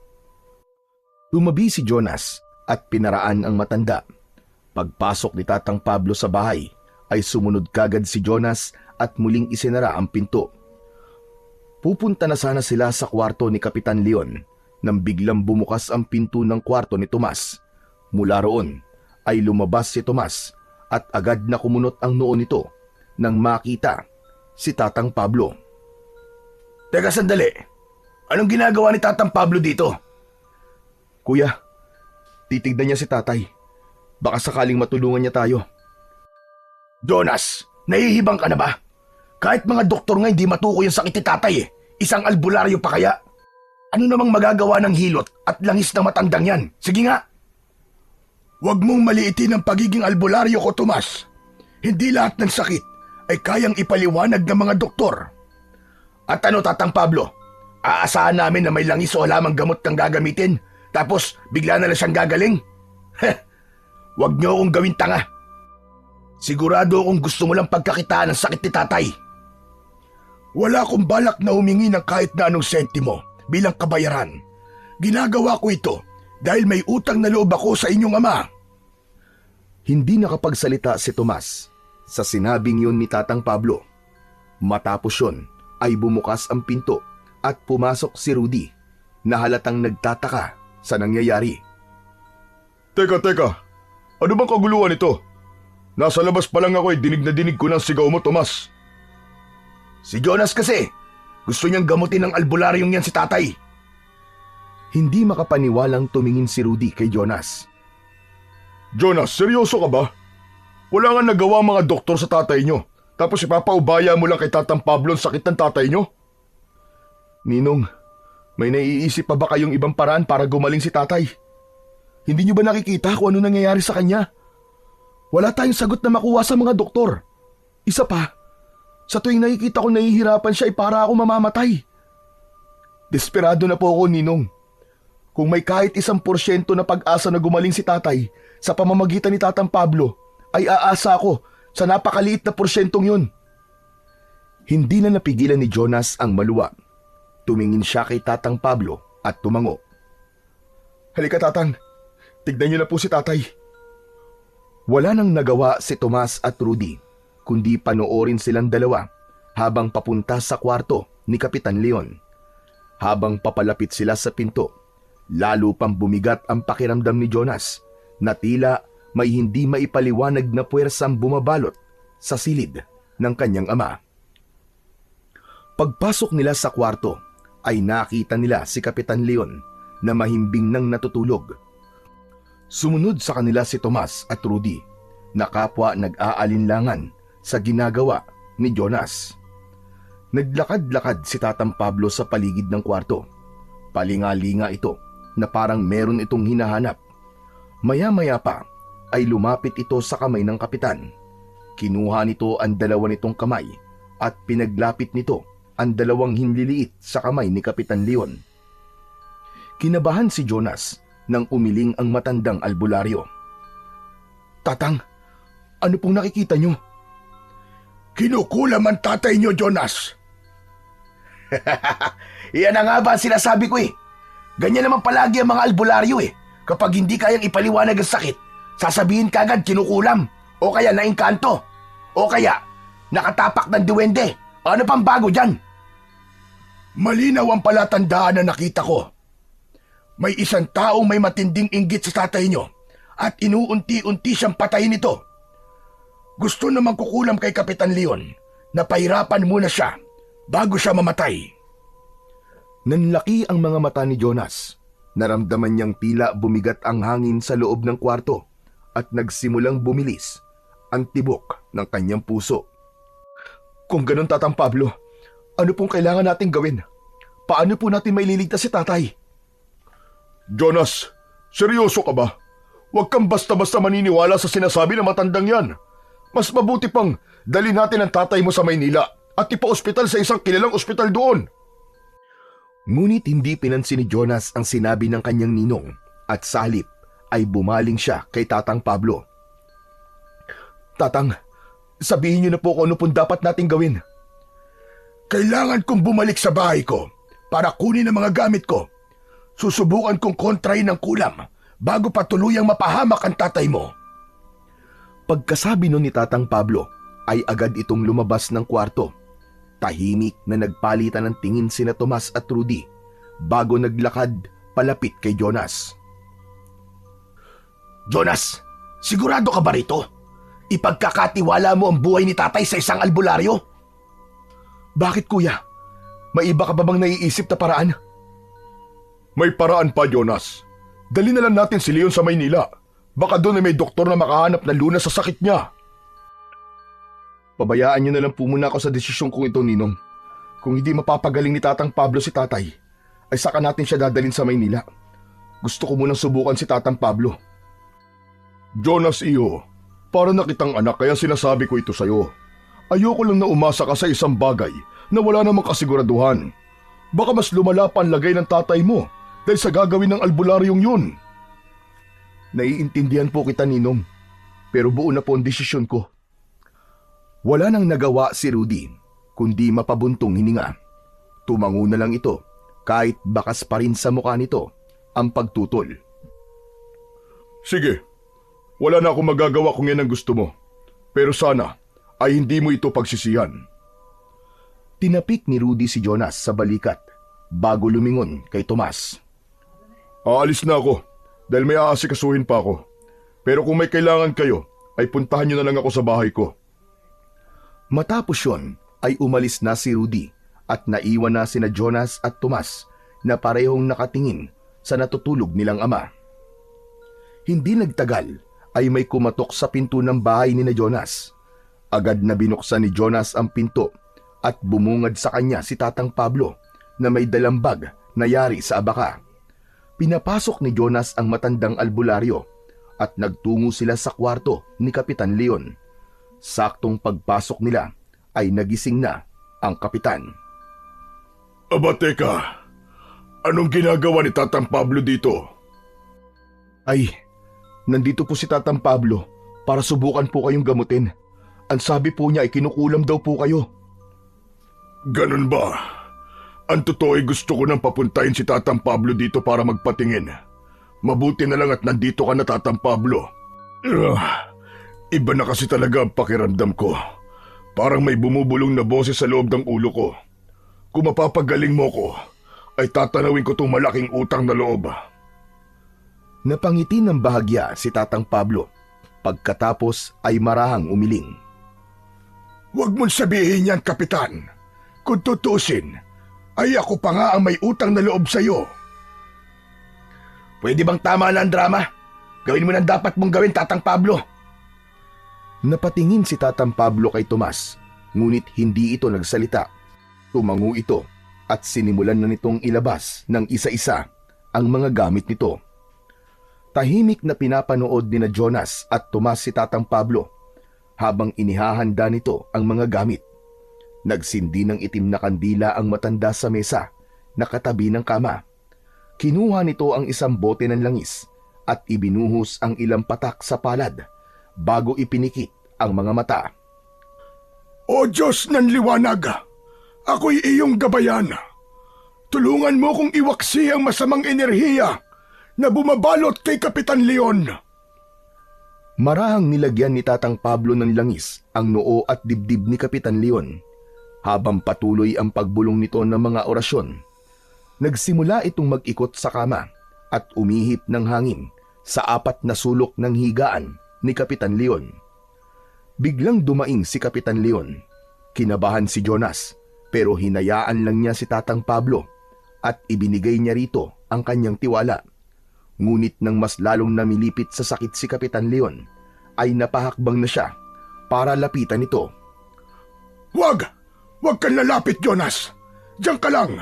Tumabi si Jonas at pinaraan ang matanda. Pagpasok ni Tatang Pablo sa bahay, ay sumunod kagad si Jonas at muling isinara ang pinto. Pupunta na sana sila sa kwarto ni Kapitan Leon nang biglang bumukas ang pinto ng kwarto ni Tomas. Mula roon ay lumabas si Tomas at agad na kumunot ang noo nito nang makita si Tatang Pablo. Teka sandali, anong ginagawa ni Tatang Pablo dito? Kuya, titignan niya si tatay. Baka sakaling matulungan niya tayo. Jonas, nahihibang ka na ba? Kahit mga doktor nga hindi matukoy yung sakit ni tatay eh. Isang albularyo pa kaya? Ano namang magagawa ng hilot at langis ng matandang yan? Sige nga. Huwag mong maliitin ang pagiging albularyo ko, Tomas. Hindi lahat ng sakit ay kayang ipaliwanag ng mga doktor. At ano, Tatang Pablo? Aasahan namin na may langis o halamang gamot kang gagamitin, tapos bigla na lang siyang gagaling? Huwag niyo akong gawin tanga. Sigurado akong gusto mo lang pagkakitaan ng sakit ni tatay. Wala akong balak na humingi ng kahit na anong sentimo bilang kabayaran. Ginagawa ko ito dahil may utang na loob ako sa inyong ama. Hindi nakapagsalita si Tomas sa sinabing yun ni Tatang Pablo. Matapos yun ay bumukas ang pinto at pumasok si Rudy na halatang nagtataka sa nangyayari. Teka, ano bang kaguluhan ito? Nasa labas pa lang ako dinig na dinig ko ng sigaw mo, Tomas. Si Jonas kasi, gusto niyang gamutin ng albularyong yan si tatay. Hindi makapaniwalang tumingin si Rudy kay Jonas. Jonas, seryoso ka ba? Wala nga nagawa mga doktor sa tatay niyo, tapos ipapaubaya mo lang kay Tatang Pablo ang sakit ng tatay niyo? Ninong, may naiisip pa ba kayong ibang paraan para gumaling si tatay? Hindi niyo ba nakikita kung ano nangyayari sa kanya? Wala tayong sagot na makuha sa mga doktor. Isa pa, sa tuwing nakikita ko nahihirapan siya ay para ako mamamatay. Desperado na po ako, Ninong. Kung may kahit 1% na pag-asa na gumaling si tatay sa pamamagitan ni Tatang Pablo, ay aasa ako sa napakaliit na porsyentong yun. Hindi na napigilan ni Jonas ang maluwa. Tumingin siya kay Tatang Pablo at tumango. Halika Tatang, tignan niyo na po si tatay. Wala nang nagawa si Tomas at Rudy, kundi panoorin silang dalawa habang papunta sa kwarto ni Kapitan Leon. Habang papalapit sila sa pinto, lalo pang bumigat ang pakiramdam ni Jonas na tila may hindi maipaliwanag na puwersang bumabalot sa silid ng kanyang ama. Pagpasok nila sa kwarto ay nakita nila si Kapitan Leon na mahimbing nang natutulog. Sumunod sa kanila si Tomas at Rudy na kapwa nag-aalinlangan sa ginagawa ni Jonas. Naglakad-lakad si Tatang Pablo sa paligid ng kwarto. Palinga-linga ito na parang meron itong hinahanap. Maya-maya pa ay lumapit ito sa kamay ng kapitan. Kinuha nito ang dalawa nitong kamay at pinaglapit nito ang dalawang hinliliit sa kamay ni Kapitan Leon. Kinabahan si Jonas nang umiling ang matandang albularyo. "Tatang, ano pong nakikita nyo?" Kinukulam ang tatay niyo, Jonas. Iyan na nga ba ang sinasabi ko eh. Ganyan naman palagi ang mga albularyo eh. Kapag hindi kayang ipaliwanag ang sakit, sasabihin kagad kinukulam, o kaya naingkanto, o kaya nakatapak ng duwende. Ano pang bago dyan? Malinaw ang palatandaan na nakita ko. May isang taong may matinding inggit sa tatay niyo at inuunti-unti siyang patayin ito. Gusto namang kukulam kay Kapitan Leon na pahirapan muna siya bago siya mamatay. Nanlaki ang mga mata ni Jonas. Naramdaman niyang tila bumigat ang hangin sa loob ng kwarto at nagsimulang bumilis ang tibok ng kanyang puso. "Kung ganun, Tatang Pablo, ano pong kailangan nating gawin? Paano po natin maililigtas si tatay?" Jonas, seryoso ka ba? Huwag kang basta-basta maniniwala sa sinasabi ng matandang yan. Mas mabuti pang dali natin ang tatay mo sa Maynila at ipa-ospital sa isang kilalang ospital doon. Ngunit hindi pinansin ni Jonas ang sinabi ng kanyang ninong at sa halip ay bumaling siya kay Tatang Pablo. "Tatang, sabihin niyo na po kung ano pong dapat nating gawin." Kailangan kong bumalik sa bahay ko para kunin ang mga gamit ko. Susubukan kong kontrahin ng kulam bago pa tuluyang mapahamak ang tatay mo. Pagkasabi nun ni Tatang Pablo ay agad itong lumabas ng kwarto. Tahimik na nagpalitan ng tingin sina Tomas at Rudy bago naglakad palapit kay Jonas. "Jonas, sigurado ka ba rito? Ipagkakatiwala mo ang buhay ni tatay sa isang albularyo?" "Bakit kuya? May iba ka ba bang naiisip na paraan?" May paraan pa, Jonas. Dali na lang natin si Leon sa Maynila. Baka doon ay may doktor na makahanap ng lunas sa sakit niya. "Pabayaan niyo na lang po muna ako sa desisyon kong ito, Ninong. Kung hindi mapapagaling ni Tatang Pablo si tatay, ay saka natin siya dadalhin sa Maynila. Gusto ko munang subukan si Tatang Pablo." Jonas, iyo, para na kitang anak kaya sinasabi ko ito sa'yo. Ayoko lang na umasa ka sa isang bagay na wala namang kasiguraduhan. Baka mas lumala pa ang lagay ng tatay mo dahil sa gagawin ng albularyong yun. "Naiintindihan po kita, Ninong. Pero buo na po ang desisyon ko." Wala nang nagawa si Rudy, kundi mapabuntong hininga. Tumango na lang ito, kahit bakas pa rin sa mukha nito ang pagtutol. Sige, wala na akong magagawa kung yan ang gusto mo. Pero sana ay hindi mo ito pagsisihan. Tinapik ni Rudy si Jonas sa balikat bago lumingon kay Tomas. Aalis na ako dahil may aasikasuhin pa ako. Pero kung may kailangan kayo, ay puntahan niyo na lang ako sa bahay ko. Matapos yon ay umalis na si Rudy at naiwan na sina Jonas at Tomas na parehong nakatingin sa natutulog nilang ama. Hindi nagtagal ay may kumatok sa pinto ng bahay ni Jonas. Agad na binuksan ni Jonas ang pinto at bumungad sa kanya si Tatang Pablo na may dalang bag na yari sa abaka. Pinapasok ni Jonas ang matandang albularyo at nagtungo sila sa kwarto ni Kapitan Leon. Saktong pagpasok nila ay nagising na ang kapitan. Aba teka, anong ginagawa ni Tatang Pablo dito? Ay, nandito po si Tatang Pablo para subukan po kayong gamutin. Ang sabi po niya ay kinukulam daw po kayo. Ganun ba? Ang totoo ay gusto ko nang papuntahin si Tatang Pablo dito para magpatingin. Mabuti na lang at nandito ka na, Tatang Pablo. Iba na kasi talaga ang pakiramdam ko. Parang may bumubulong na boses sa loob ng ulo ko. Kung mapapagaling mo ko, ay tatanawin ko tong malaking utang na loob. Napangiti ng bahagya si Tatang Pablo. Pagkatapos ay marahang umiling. Huwag mong sabihin yan, Kapitan. Kung tutusin, ay ako pa nga ang may utang na loob sa'yo. Pwede bang tama na ang drama? Gawin mo nang dapat mong gawin, Tatang Pablo. Napatingin si Tatang Pablo kay Tomas, ngunit hindi ito nagsalita. Tumango ito at sinimulan na nitong ilabas ng isa-isa ang mga gamit nito. Tahimik na pinapanood ni na Jonas at Tomas si Tatang Pablo habang inihahanda nito ang mga gamit. Nagsindi ng itim na kandila ang matanda sa mesa na katabi ng kama. Kinuha nito ang isang bote ng langis at ibinuhos ang ilang patak sa palad bago ipinikit ang mga mata. O Diyos ng liwanag, ako'y iyong gabayan. Tulungan mo kong iwaksi ang masamang enerhiya na bumabalot kay Kapitan Leon. Marahang nilagyan ni Tatang Pablo ng langis ang noo at dibdib ni Kapitan Leon habang patuloy ang pagbulong nito ng mga orasyon. Nagsimula itong mag-ikot sa kama at umihip ng hangin sa 4 na sulok ng higaan ni Kapitan Leon. Biglang dumaing si Kapitan Leon. Kinabahan si Jonas pero hinayaan lang niya si Tatang Pablo at ibinigay niya rito ang kanyang tiwala. Ngunit nang mas lalong namilipit sa sakit si Kapitan Leon, ay napahakbang na siya para lapitan ito. Huwag! Huwag kang lalapit, Jonas! Diyan ka lang!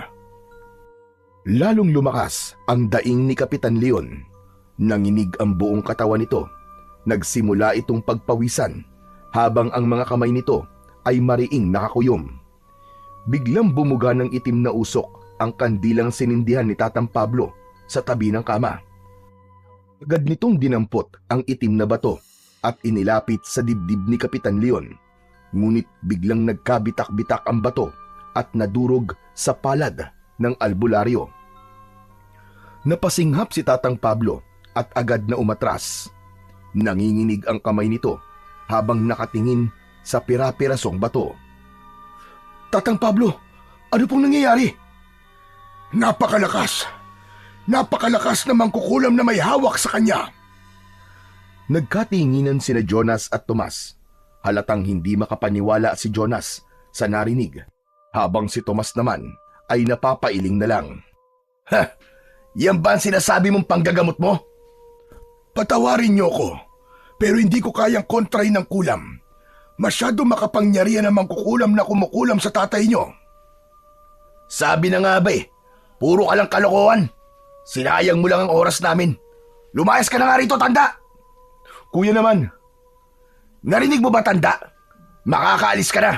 Lalong lumakas ang daing ni Kapitan Leon. Nanginig ang buong katawan nito. Nagsimula itong pagpawisan habang ang mga kamay nito ay mariing nakakuyom. Biglang bumuga ng itim na usok ang kandilang sinindihan ni Tatang Pablo sa tabi ng kama. Agad nitong dinampot ang itim na bato at inilapit sa dibdib ni Kapitan Leon. Ngunit biglang nagkabitak-bitak ang bato at nadurog sa palad ng albularyo. Napasinghap si Tatang Pablo at agad na umatras. Nanginginig ang kamay nito habang nakatingin sa pira-pirasong bato. Tatang Pablo, ano pong nangyayari? Napakalakas! Napakalakas na mangkukulam na may hawak sa kanya. Nagkatinginan sina Jonas at Tomas. Halatang hindi makapaniwala si Jonas sa narinig, habang si Tomas naman ay napapailing na lang. Ha! Yan ba ang sinasabi mong panggagamot mo? Patawarin niyo ko, pero hindi ko kayang kontrahin ng kulam. Masyado makapangyarihan ang mangkukulam na kumukulam sa tatay niyo. Sabi na nga ba puro ka lang kalokohan. Sinayang mo lang ang oras namin. Lumayas ka na nga rito, tanda! Kuya naman. Narinig mo ba, tanda? Makakaalis ka na.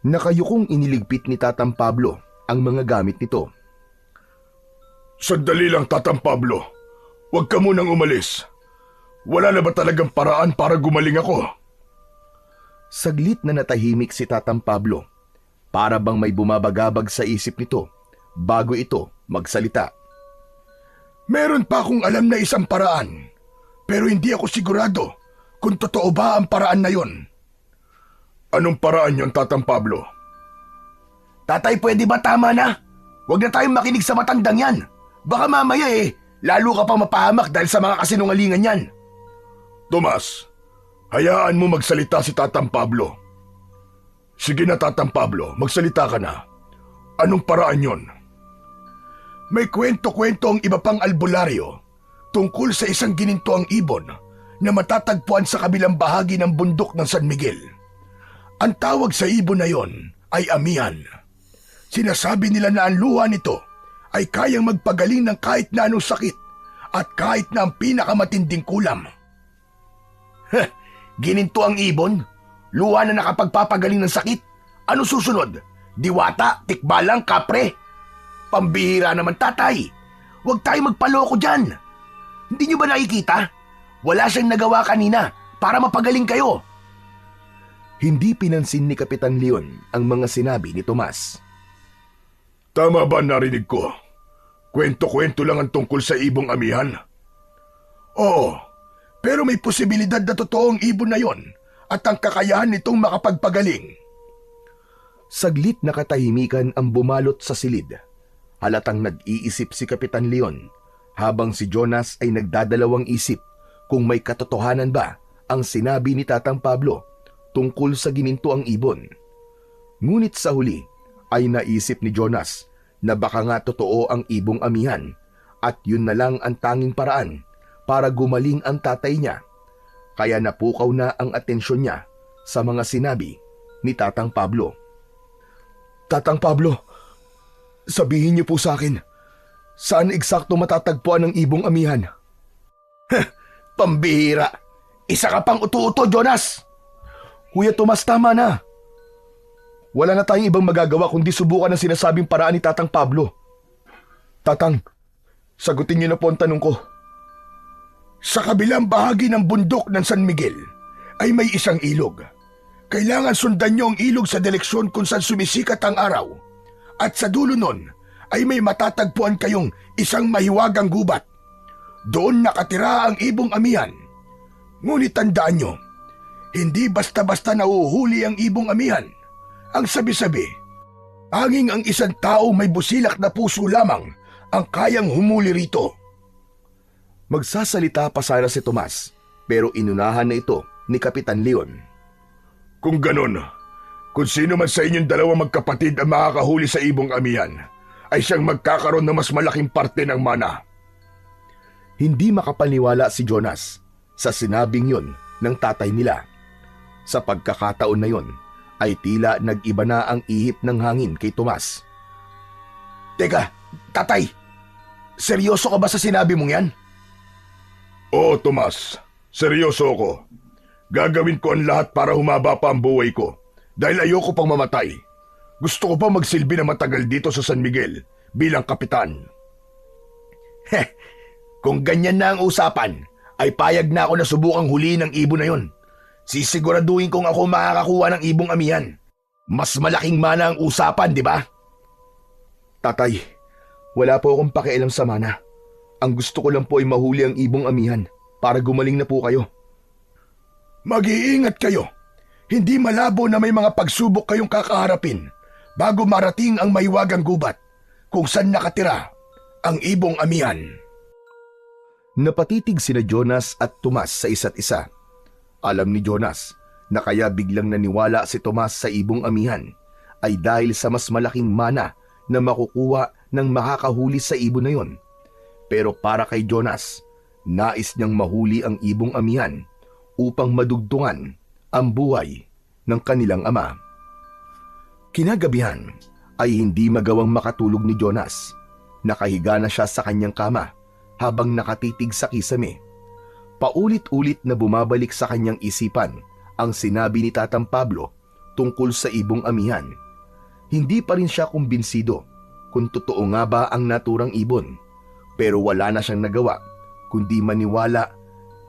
Nakayukong iniligpit ni Tatang Pablo ang mga gamit nito. Sandali lang, Tatang Pablo. Huwag ka munang umalis. Wala na ba talagang paraan para gumaling ako? Saglit na natahimik si Tatang Pablo. Para bang may bumabagabag sa isip nito bago ito magsalita. Meron pa akong alam na isang paraan, pero hindi ako sigurado kung totoo ba ang paraan na yon. Anong paraan yon, Tatang Pablo? Tatay, pwede ba tama na? Huwag na tayong makinig sa matandang yan. Baka mamaya lalo ka pang mapahamak dahil sa mga kasinungalingan yan. Tomas, hayaan mo magsalita si Tatang Pablo. Sige na, Tatang Pablo, magsalita ka na. Anong paraan yon? May kwento-kwento ang iba pang albularyo tungkol sa isang ginintoang ibon na matatagpuan sa kabilang bahagi ng bundok ng San Miguel. Ang tawag sa ibon na yon ay amihan. Sinasabi nila na ang luha nito ay kayang magpagaling ng kahit na anong sakit at kahit na ang pinakamatinding kulam. Gininto ang ibon? Luha na nakapagpapagaling ng sakit? Ano susunod? Diwata, tikbalang, kapre? Pambihira naman, tatay. Huwag tayo magpaloko dyan. Hindi nyo ba nakikita? Wala siyang nagawa kanina para mapagaling kayo. Hindi pinansin ni Kapitan Leon ang mga sinabi ni Tomas. Tama ba narinig ko? Kwento-kwento lang ang tungkol sa ibong amihan? Oo, pero may posibilidad na totoong ibon na yon at ang kakayahan nitong makapagpagaling. Saglit na katahimikan ang bumalot sa silid Halatang nag-iisip si Kapitan Leon habang si Jonas ay nagdadalawang isip kung may katotohanan ba ang sinabi ni Tatang Pablo tungkol sa ginintuang ibon. Ngunit sa huli ay naisip ni Jonas na baka nga totoo ang ibong amihan at yun na lang ang tanging paraan para gumaling ang tatay niya. Kaya napukaw na ang atensyon niya sa mga sinabi ni Tatang Pablo. Tatang Pablo, sabihin niyo po sa akin, saan eksakto matatagpuan ang ibong amihan? Pambihira! Isa ka pang utu-uto, Jonas! Kuya Tomas, tama na. Wala na tayong ibang magagawa kundi subukan ang sinasabing paraan ni Tatang Pablo. Tatang, sagutin niyo na po ang tanong ko. Sa kabilang bahagi ng bundok ng San Miguel ay may isang ilog. Kailangan sundan niyo ang ilog sa direksyon kung saan sumisikat ang araw. At sa dulo nun ay may matatagpuan kayong isang mahiwagang gubat. Doon nakatira ang ibong amihan. Ngunit tandaan niyo, hindi basta-basta nauhuli ang ibong amihan. Ang sabi-sabi, hanging ang isang tao may busilak na puso lamang ang kayang humuli rito. Magsasalita pa sana si Tomas, pero inunahan na ito ni Kapitan Leon. Kung ganon, kung sino man sa inyong dalawang magkapatid ang makakahuli sa ibong amihan, ay siyang magkakaroon ng mas malaking parte ng mana. Hindi makapaniwala si Jonas sa sinabing yon ng tatay nila. Sa pagkakataon na yon, ay tila nag-iba na ang ihip ng hangin kay Tomas. Teka, tatay, seryoso ka ba sa sinabi mong yan? Oo, Tomas, seryoso ako. Gagawin ko ang lahat para humaba pa ang buhay ko dahil ayoko pang mamatay. Gusto ko pa magsilbi na matagal dito sa San Miguel bilang kapitan. Kung ganyan na ang usapan, ay payag na ako na subukang huliin ang ibon na yon. Sisiguraduhin kong ako makakakuha ng ibong amihan. Mas malaking mana ang usapan, di ba? Tatay, wala po akong pakialam sa mana. Ang gusto ko lang po ay mahuli ang ibong amihan para gumaling na po kayo. Mag-iingat kayo. Hindi malabo na may mga pagsubok kayong kakaharapin bago marating ang mahiwagang gubat kung saan nakatira ang ibong amihan. Napatitig sina Jonas at Tomas sa isa't isa. Alam ni Jonas na kaya biglang naniwala si Tomas sa ibong amihan ay dahil sa mas malaking mana na makukuha ng makakahuli sa ibon na yon. Pero para kay Jonas, nais niyang mahuli ang ibong amihan upang madugtungan ang buhay ng kanilang ama. Kinagabihan ay hindi magawang makatulog ni Jonas. Nakahiga na siya sa kanyang kama habang nakatitig sa kisame. Paulit-ulit na bumabalik sa kanyang isipan ang sinabi ni Tatang Pablo tungkol sa ibong amihan. Hindi pa rin siya kumbinsido kung totoo nga ba ang naturang ibon, pero wala na siyang nagawa kundi maniwala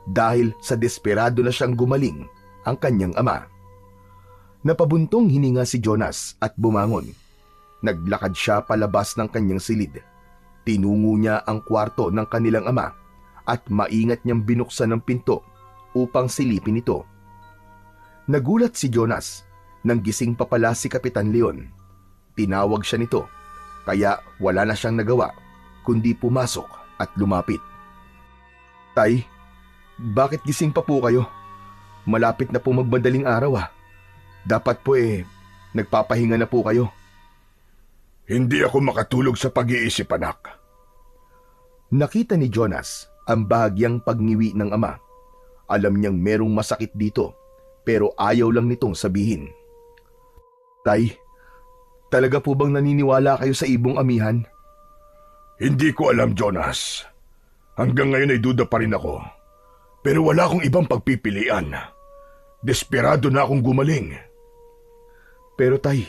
dahil sa desperado na siyang gumaling ang kanyang ama. Napabuntong hininga si Jonas at bumangon. Naglakad siya palabas ng kanyang silid. Tinungo niya ang kwarto ng kanilang ama at maingat niyang binuksan ang pinto upang silipin ito. Nagulat si Jonas nang gising pa pala si Kapitan Leon. Tinawag siya nito, kaya wala na siyang nagawa kundi pumasok at lumapit. Tay, bakit gising pa po kayo? Malapit na po magmadaling araw ah. Dapat po nagpapahinga na po kayo. Hindi ako makatulog sa pag-iisip, anak. Nakita ni Jonas ang bahagyang pagniwi ng ama. Alam niyang merong masakit dito, pero ayaw lang nitong sabihin. Tay, talaga po bang naniniwala kayo sa ibong amihan? Hindi ko alam, Jonas. Hanggang ngayon ay duda pa rin ako. Pero wala akong ibang pagpipilian. Desperado na akong gumaling. Pero tay,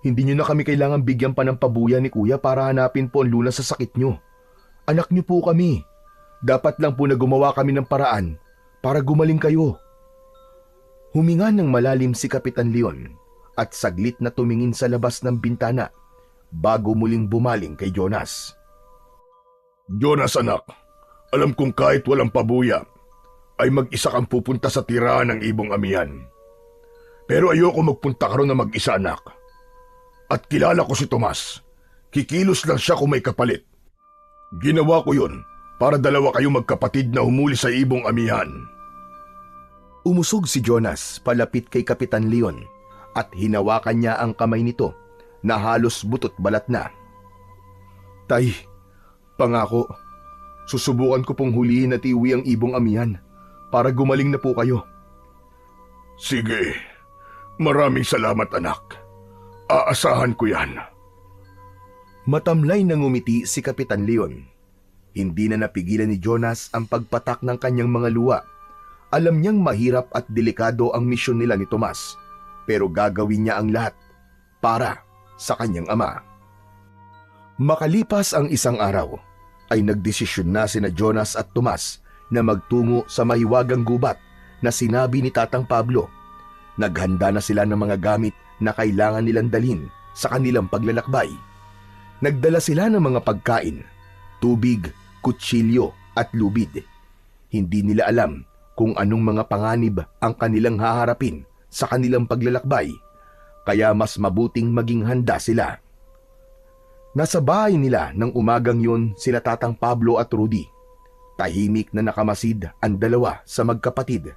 hindi niyo na kami kailangan bigyan pa ng pabuya ni Kuya para hanapin po ang lunas sa sakit niyo. Anak niyo po kami. Dapat lang po na gumawa kami ng paraan para gumaling kayo. Huminga ng malalim si Kapitan Leon at saglit na tumingin sa labas ng bintana bago muling bumaling kay Jonas. Jonas, anak, alam kong kahit walang pabuya, ay mag-isa kang pupunta sa tirahan ng ibong amihan. Pero ayoko magpunta ka ron na mag-isa, anak. At kilala ko si Tomas. Kikilos lang siya kung may kapalit. Ginawa ko yun para dalawa kayong magkapatid na humuli sa ibong amihan. Umusog si Jonas palapit kay Kapitan Leon at hinawakan niya ang kamay nito na halos butot balat na. Tay, pangako, susubukan ko pong hulihin at iuwi ang ibong amihan para gumaling na po kayo. Sige, maraming salamat anak. Aasahan ko yan. Matamlay na ngumiti si Kapitan Leon. Hindi na napigilan ni Jonas ang pagpatak ng kanyang mga luha. Alam niyang mahirap at delikado ang misyon nila ni Tomas, pero gagawin niya ang lahat para sa kanyang ama. Makalipas ang isang araw, ay nagdesisyon na sina Jonas at Tomas na magtungo sa mahiwagang gubat na sinabi ni Tatang Pablo. Naghanda na sila ng mga gamit na kailangan nilang dalhin sa kanilang paglalakbay. Nagdala sila ng mga pagkain, tubig, kutsilyo at lubid. Hindi nila alam kung anong mga panganib ang kanilang haharapin sa kanilang paglalakbay, kaya mas mabuting maging handa sila. Nasa bahay nila ng umagang yun sila Tatang Pablo at Rudy. Tahimik na nakamasid ang dalawa sa magkapatid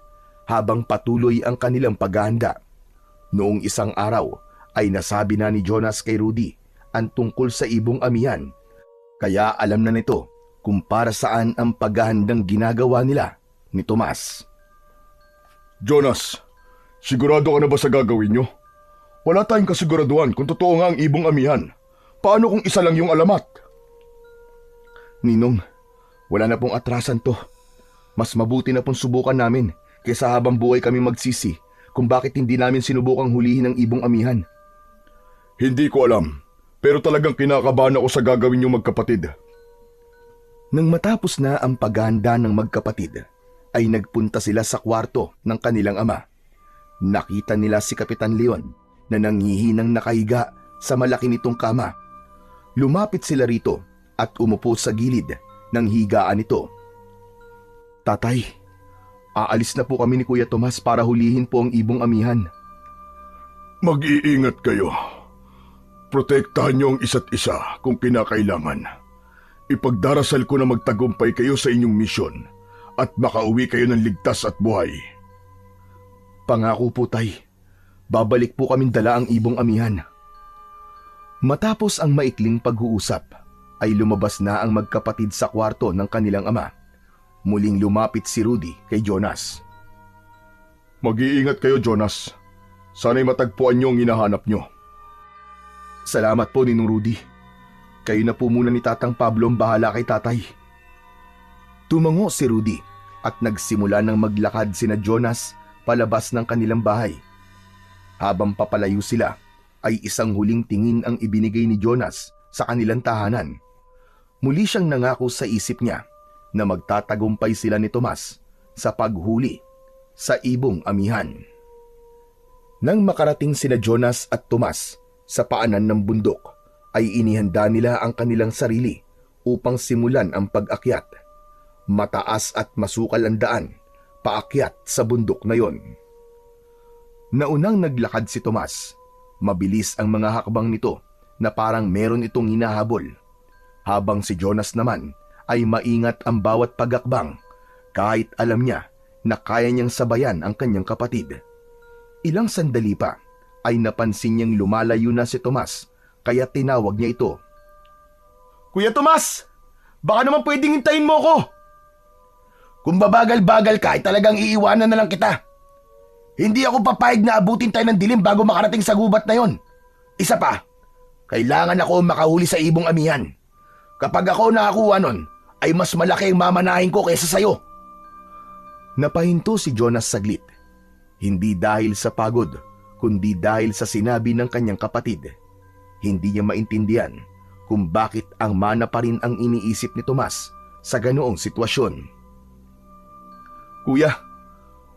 habang patuloy ang kanilang paghahanda. Noong isang araw ay nasabi na ni Jonas kay Rudy ang tungkol sa ibong amihan, kaya alam na nito kung para saan ang paghahandang ginagawa nila ni Tomas. Jonas, sigurado ka na ba sa gagawin nyo? Wala tayong kasiguraduhan kung totoo nga ang ibong amihan. Paano kung isa lang yung alamat? Ninong, wala na pong atrasan to. Mas mabuti na pong subukan namin kaysa habang buhay kami magsisi kung bakit hindi namin sinubukang hulihin ang ibong amihan. Hindi ko alam, pero talagang kinakabahan ako sa gagawin nyo magkapatid. Nang matapos na ang paghahanda ng magkapatid, ay nagpunta sila sa kwarto ng kanilang ama. Nakita nila si Kapitan Leon na nanghihinang nakahiga sa malaki nitong kama. Lumapit sila rito at umupo sa gilid ng higaan nito. Tatay, aalis na po kami ni Kuya Tomas para hulihin po ang ibong amihan. Mag-iingat kayo. Protektahan niyo ang isa't isa kung kinakailangan. Ipagdarasal ko na magtagumpay kayo sa inyong misyon at makauwi kayo ng ligtas at buhay. Pangako po, tay. Babalik po kaming dala ang ibong amihan. Matapos ang maikling pag-uusap, ay lumabas na ang magkapatid sa kwarto ng kanilang ama. Muling lumapit si Rudy kay Jonas. Mag-iingat kayo, Jonas. Sana'y matagpuan niyo ang hinahanap niyo. Salamat po, Ninong Rudy. Kayo na po muna ni Tatang Pablo ang bahala kay tatay. Tumango si Rudy at nagsimula ng maglakad sina Jonas palabas ng kanilang bahay. Habang papalayo sila, ay isang huling tingin ang ibinigay ni Jonas sa kanilang tahanan. Muli siyang nangako sa isip niya na magtatagumpay sila ni Tomas sa paghuli sa ibong amihan. Nang makarating sina Jonas at Tomas sa paanan ng bundok, ay inihanda nila ang kanilang sarili upang simulan ang pag-akyat. Mataas at masukal ang daan paakyat sa bundok na yon. Naunang naglakad si Tomas. Mabilis ang mga hakbang nito na parang meron itong hinahabol. Habang si Jonas naman ay maingat ang bawat pagakbang kahit alam niya na kaya niyang sabayan ang kanyang kapatid. Ilang sandali pa ay napansin niyang lumalayo na si Tomas kaya tinawag niya ito. Kuya Tomas! Baka naman pwedeng hintayin mo ko! Kung babagal-bagal ka ay talagang iiwanan na lang kita. Hindi ako papayag na abutin tayo ng dilim bago makarating sa gubat na yon. Isa pa, kailangan ako makahuli sa ibong amihan. Kapag ako nakakuha nun, ay mas malaki ang mamanahin ko kaysa sayo. Napahinto si Jonas saglit. Hindi dahil sa pagod, kundi dahil sa sinabi ng kanyang kapatid. Hindi niya maintindihan kung bakit ang mana pa rin ang iniisip ni Tomas sa ganoong sitwasyon. Kuya,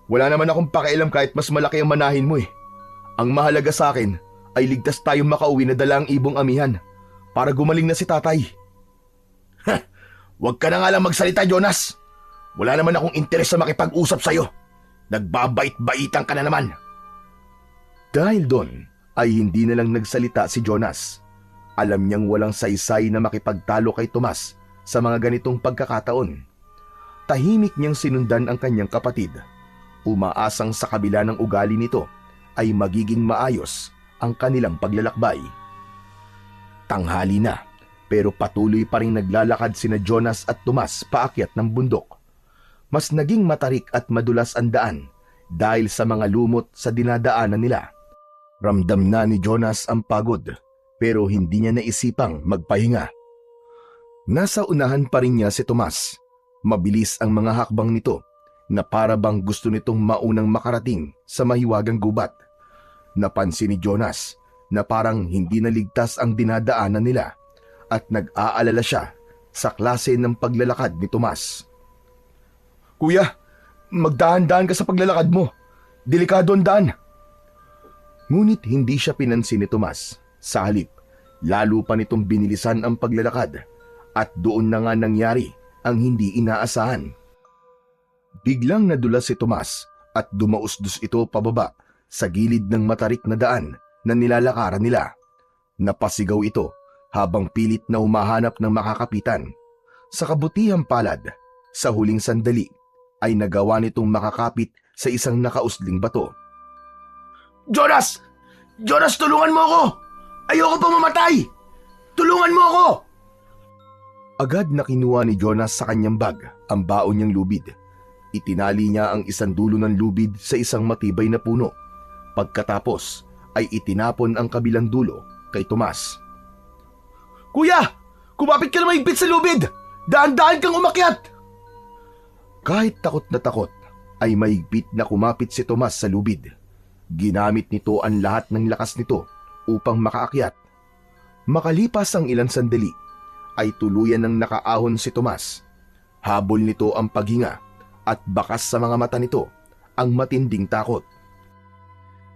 wala naman akong pakialam kahit mas malaki ang manahin mo eh. Ang mahalaga sa akin ay ligtas tayong makauwi na dala ang ibong amihan para gumaling na si tatay. Huwag ka na nga lang magsalita, Jonas. Wala naman akong interes sa makipag-usap sa'yo. Nagbabait-baitan ka na naman. Dahil doon ay hindi na lang nagsalita si Jonas. Alam niyang walang saysay na makipagtalo kay Tomas sa mga ganitong pagkakataon. Tahimik niyang sinundan ang kanyang kapatid, umaasang sa kabila ng ugali nito ay magiging maayos ang kanilang paglalakbay. Tanghali na, pero patuloy pa rin naglalakad sina Jonas at Tomas paakyat ng bundok. Mas naging matarik at madulas ang daan dahil sa mga lumot sa dinadaanan nila. Ramdam na ni Jonas ang pagod, pero hindi niya naisipang magpahinga. Nasa unahan pa rin niya si Tomas. Mabilis ang mga hakbang nito na para bang gusto nitong maunang makarating sa mahiwagang gubat. Napansin ni Jonas na parang hindi naligtas ang dinadaanan nila at nag-aalala siya sa klase ng paglalakad ni Tomas. "Kuya, magdahan-dahan ka sa paglalakad mo. Delikado ang daan." Ngunit hindi siya pinansin ni Tomas. Sa halip, lalo pa nitong binilisan ang paglalakad at doon na nga nangyari ang hindi inaasahan. Biglang nadulas si Tomas at dumausdos ito pababa sa gilid ng matarik na daan na nilalakaran nila. Napasigaw ito habang pilit na humahanap ng makakapitan. Sa kabutihang palad, sa huling sandali ay nagawa nitong makakapit sa isang nakausling bato. Jonas! Jonas, tulungan mo ako! Ayoko pang mamatay! Tulungan mo ako! Agad na kinuha ni Jonas sa kanyang bag ang baon niyang lubid. Itinali niya ang isang dulo ng lubid sa isang matibay na puno. Pagkatapos ay itinapon ang kabilang dulo kay Tomas. Kuya! Kumapit ka na mahigpit sa lubid! Daan-daan kang umakyat! Kahit takot na takot, ay mahigpit na kumapit si Tomas sa lubid. Ginamit nito ang lahat ng lakas nito upang makaakyat. Makalipas ang ilang sandali, ay tuluyan ng nakaahon si Tomas. Habol nito ang paghinga at bakas sa mga mata nito ang matinding takot.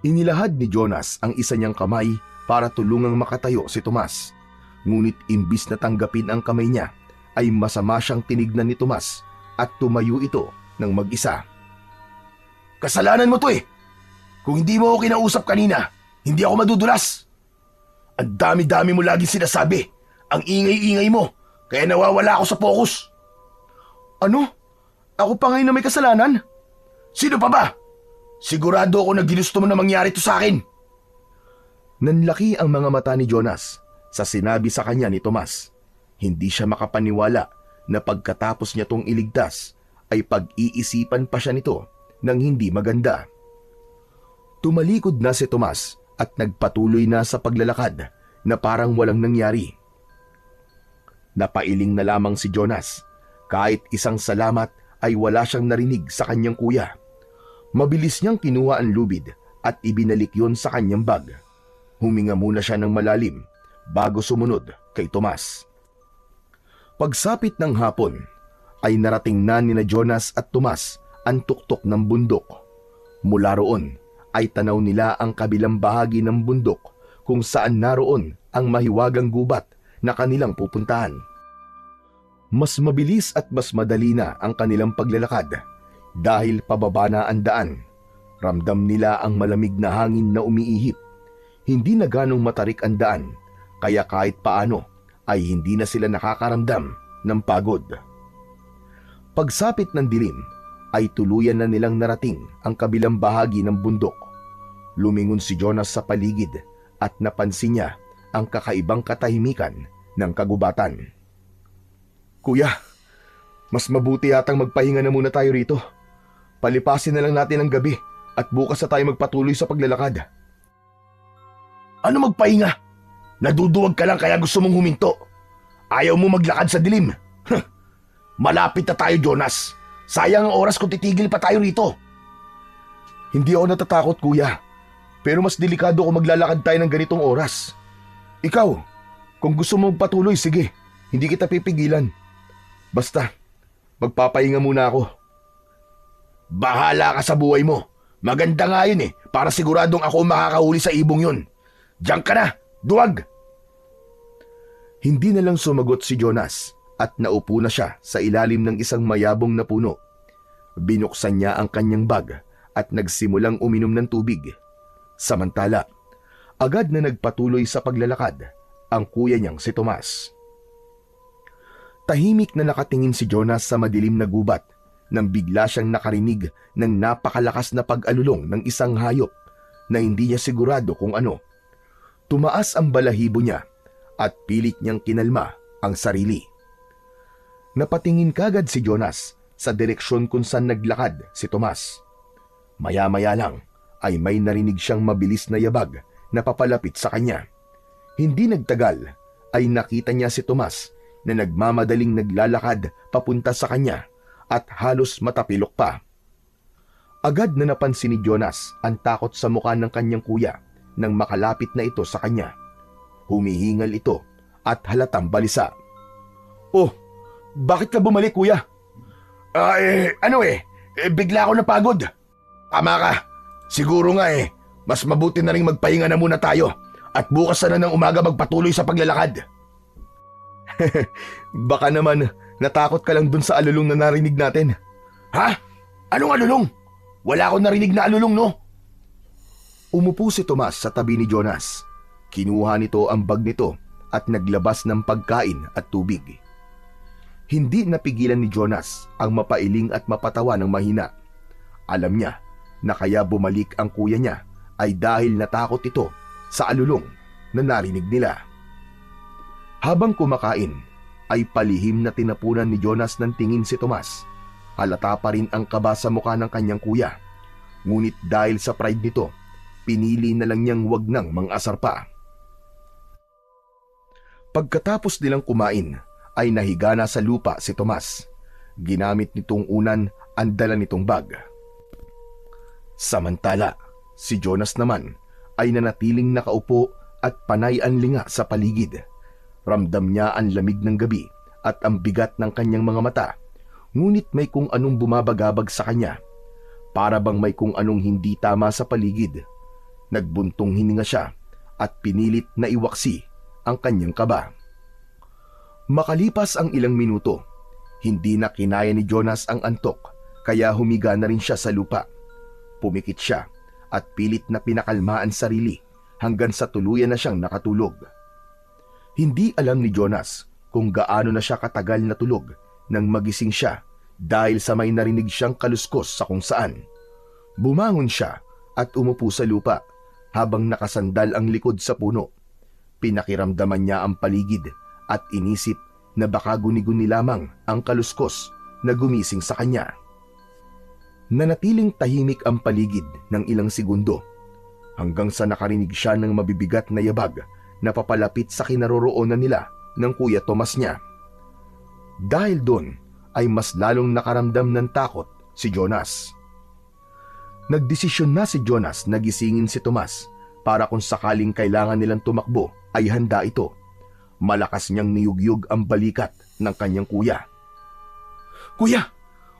Inilahad ni Jonas ang isa niyang kamay para tulungang makatayo si Tomas. Ngunit imbis na tanggapin ang kamay niya, ay masama siyang tinignan ni Tomas at tumayo ito ng mag-isa. Kasalanan mo to eh! Kung hindi mo ako kinausap kanina, hindi ako madudulas. Ang dami-dami mo laging sinasabi. Ang ingay-ingay mo, kaya nawawala ako sa focus. Ano? Ako pa ngayon na may kasalanan? Sino pa ba? Sigurado ako na ginusto mo na mangyari to sa akin. Nanlaki ang mga mata ni Jonas sa sinabi sa kanya ni Tomas. Hindi siya makapaniwala na pagkatapos niya tong iligtas ay pag-iisipan pa siya nito ng hindi maganda. Tumalikod na si Tomas at nagpatuloy na sa paglalakad na parang walang nangyari. Napailing na lamang si Jonas. Kahit isang salamat ay wala siyang narinig sa kanyang kuya. Mabilis niyang kinuha ang lubid at ibinalik yon sa kanyang bag. Huminga muna siya ng malalim bago sumunod kay Tomas. Pagsapit ng hapon ay narating na ni Jonas at Tomas ang tuktok ng bundok. Mula roon ay tanaw nila ang kabilang bahagi ng bundok kung saan naroon ang mahiwagang gubat na kanilang pupuntahan. Mas mabilis at mas madali na ang kanilang paglalakad dahil pababa na ang daan. Ramdam nila ang malamig na hangin na umiihip. Hindi na ganong matarik ang daan, kaya kahit paano ay hindi na sila nakakaramdam ng pagod. Pagsapit ng dilim, ay tuluyan na nilang narating ang kabilang bahagi ng bundok. Lumingon si Jonas sa paligid at napansin niya ang kakaibang katahimikan ng kagubatan. "Kuya, mas mabuti yatang magpahinga na muna tayo rito. Palipasin na lang natin ang gabi at bukas na tayo magpatuloy sa paglalakad." Ano magpahinga? Naduduwag ka lang kaya gusto mong huminto. Ayaw mo maglakad sa dilim. Malapit na tayo, Jonas. Sayang ang oras kung titigil pa tayo rito. Hindi ako natatakot, kuya. Pero mas delikado kung maglalakad tayo ng ganitong oras. Ikaw, kung gusto mo magpatuloy, sige. Hindi kita pipigilan. Basta, magpapahinga muna ako. Bahala ka sa buhay mo. Maganda nga yun eh, para siguradong ako makakahuli sa ibong yun. Diyan ka na, duwag! Hindi na lang sumagot si Jonas at naupo na siya sa ilalim ng isang mayabong na puno. Binuksan niya ang kanyang bag at nagsimulang uminom ng tubig. Samantala, agad na nagpatuloy sa paglalakad ang kuya niyang si Tomas. Tahimik na nakatingin si Jonas sa madilim na gubat nang bigla siyang nakarinig ng napakalakas na pag-alulong ng isang hayop na hindi niya sigurado kung ano. Tumaas ang balahibo niya at pilit niyang kinalma ang sarili. Napatingin kagad si Jonas sa direksyon kung saan naglakad si Tomas. Maya-maya lang ay may narinig siyang mabilis na yabag na papalapit sa kanya. Hindi nagtagal ay nakita niya si Tomas na nagmamadaling naglalakad papunta sa kanya at halos matapilok pa. Agad na napansin ni Jonas ang takot sa mukha ng kanyang kuya nang makalapit na ito sa kanya. Humihingal ito at halatang balisa. "Oh, bakit ka bumalik, kuya?" Bigla ako napagod. Tama ka. Siguro nga mas mabuti na rin magpahinga na muna tayo at bukas na ng umaga magpatuloy sa paglalakad. Baka naman natakot ka lang dun sa alulong na narinig natin. Ha? Anong alulong? Wala akong narinig na alulong, no? Umupo si Tomas sa tabi ni Jonas. Kinuha nito ang bag nito at naglabas ng pagkain at tubig. Hindi napigilan ni Jonas ang mapailing at mapatawa ng mahina. Alam niya na kaya bumalik ang kuya niya ay dahil natakot ito sa alulong na narinig nila. Habang kumakain, ay palihim na tinapunan ni Jonas ng tingin si Tomas. Halata pa rin ang kaba sa mukha ng kanyang kuya. Ngunit dahil sa pride nito, pinili na lang niyang wag nang mang-asar pa. Pagkatapos nilang kumain, ay nahiga na sa lupa si Tomas. Ginamit nitong unan ang dala nitong bag. Samantala, si Jonas naman ay nanatiling nakaupo at panay ang linga sa paligid. Ramdam niya ang lamig ng gabi at ang bigat ng kanyang mga mata, ngunit may kung anong bumabagabag sa kanya. Para bang may kung anong hindi tama sa paligid. Nagbuntong hininga siya at pinilit na iwaksi ang kanyang kaba. Makalipas ang ilang minuto, hindi na kinaya ni Jonas ang antok kaya humiga na rin siya sa lupa. Pumikit siya at pilit na pinakalmaan sarili hanggang sa tuluyan na siyang nakatulog. Hindi alam ni Jonas kung gaano na siya katagal natulog nang magising siya dahil sa may narinig siyang kaluskos sa kung saan. Bumangon siya at umupo sa lupa habang nakasandal ang likod sa puno. Pinakiramdaman niya ang paligid at inisip na baka guni-guni lamang ang kaluskos na gumising sa kanya. Nanatiling tahimik ang paligid ng ilang segundo hanggang sa nakarinig siya ng mabibigat na yabag na papalapit sa kinaroroonan nila ng kuya Tomas niya. Dahil doon ay mas lalong nakaramdam ng takot si Jonas. Nagdesisyon na si Jonas na gisingin si Tomas para kung sakaling kailangan nilang tumakbo ay handa ito. Malakas niyang niyugyug ang balikat ng kanyang kuya. "Kuya!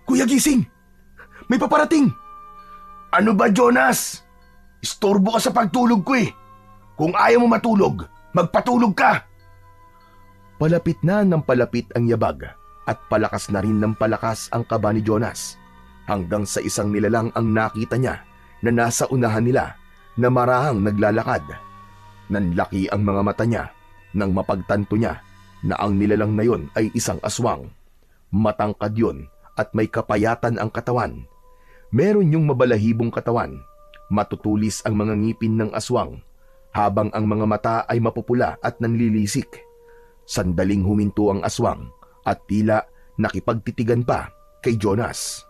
Kuya, gising! May paparating!" Ano ba, Jonas? Istorbo ka sa pagtulog ko eh. Kung ayaw mo matulog, magpatulog ka. Palapit na ng palapit ang yabag at palakas na rin ng palakas ang kaba ni Jonas hanggang sa isang nilalang ang nakita niya na nasa unahan nila na marahang naglalakad. Nanlaki ang mga mata niya nang mapagtanto niya na ang nilalang na yon ay isang aswang. Matangkad yon at may kapayatan ang katawan. Meron yung mabalahibong katawan. Matutulis ang mga ngipin ng aswang habang ang mga mata ay mapupula at nanlilisik. Sandaling huminto ang aswang at tila nakipagtitigan pa kay Jonas.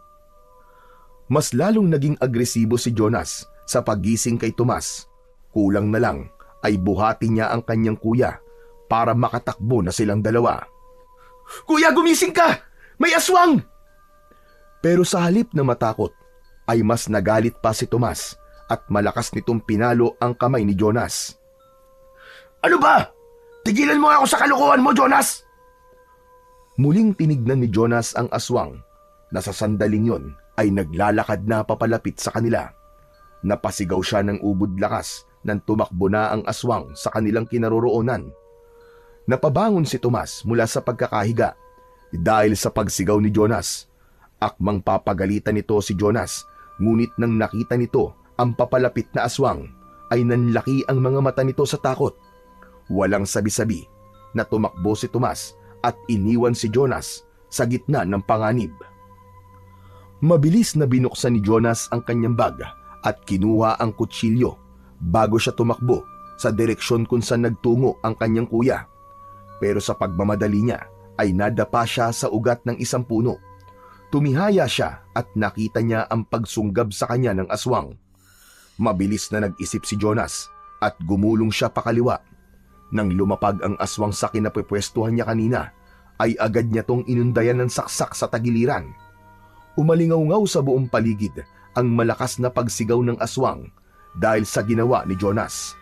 Mas lalong naging agresibo si Jonas sa paggising kay Tomas. Kulang na lang ay buhati niya ang kanyang kuya para makatakbo na silang dalawa. "Kuya, gumising ka! May aswang!" Pero sa halip na matakot, ay mas nagalit pa si Tomas at malakas nitong pinalo ang kamay ni Jonas. Ano ba? Tigilan mo ako sa kalokohan mo, Jonas! Muling tinignan ni Jonas ang aswang na sa sandaling yon ay naglalakad na papalapit sa kanila. Napasigaw siya ng ubod lakas nang tumakbo na ang aswang sa kanilang kinaroroonan. Napabangon si Tomas mula sa pagkakahiga dahil sa pagsigaw ni Jonas. Akmang papagalitan nito si Jonas, ngunit nang nakita nito ang papalapit na aswang ay nanlaki ang mga mata nito sa takot. Walang sabi-sabi na tumakbo si Tomas at iniwan si Jonas sa gitna ng panganib. Mabilis na binuksan ni Jonas ang kanyang bag at kinuha ang kutsilyo bago siya tumakbo sa direksyon kung saan nagtungo ang kanyang kuya. Pero sa pagmamadali niya ay nadapa siya sa ugat ng isang puno. Tumihaya siya at nakita niya ang pagsunggab sa kanya ng aswang. Mabilis na nag-isip si Jonas at gumulong siya pakaliwa. Nang lumapag ang aswang sa kinapwestuhan niya kanina, ay agad niya tong inundayan ng saksak sa tagiliran. Umalingaw-ngaw sa buong paligid ang malakas na pagsigaw ng aswang dahil sa ginawa ni Jonas.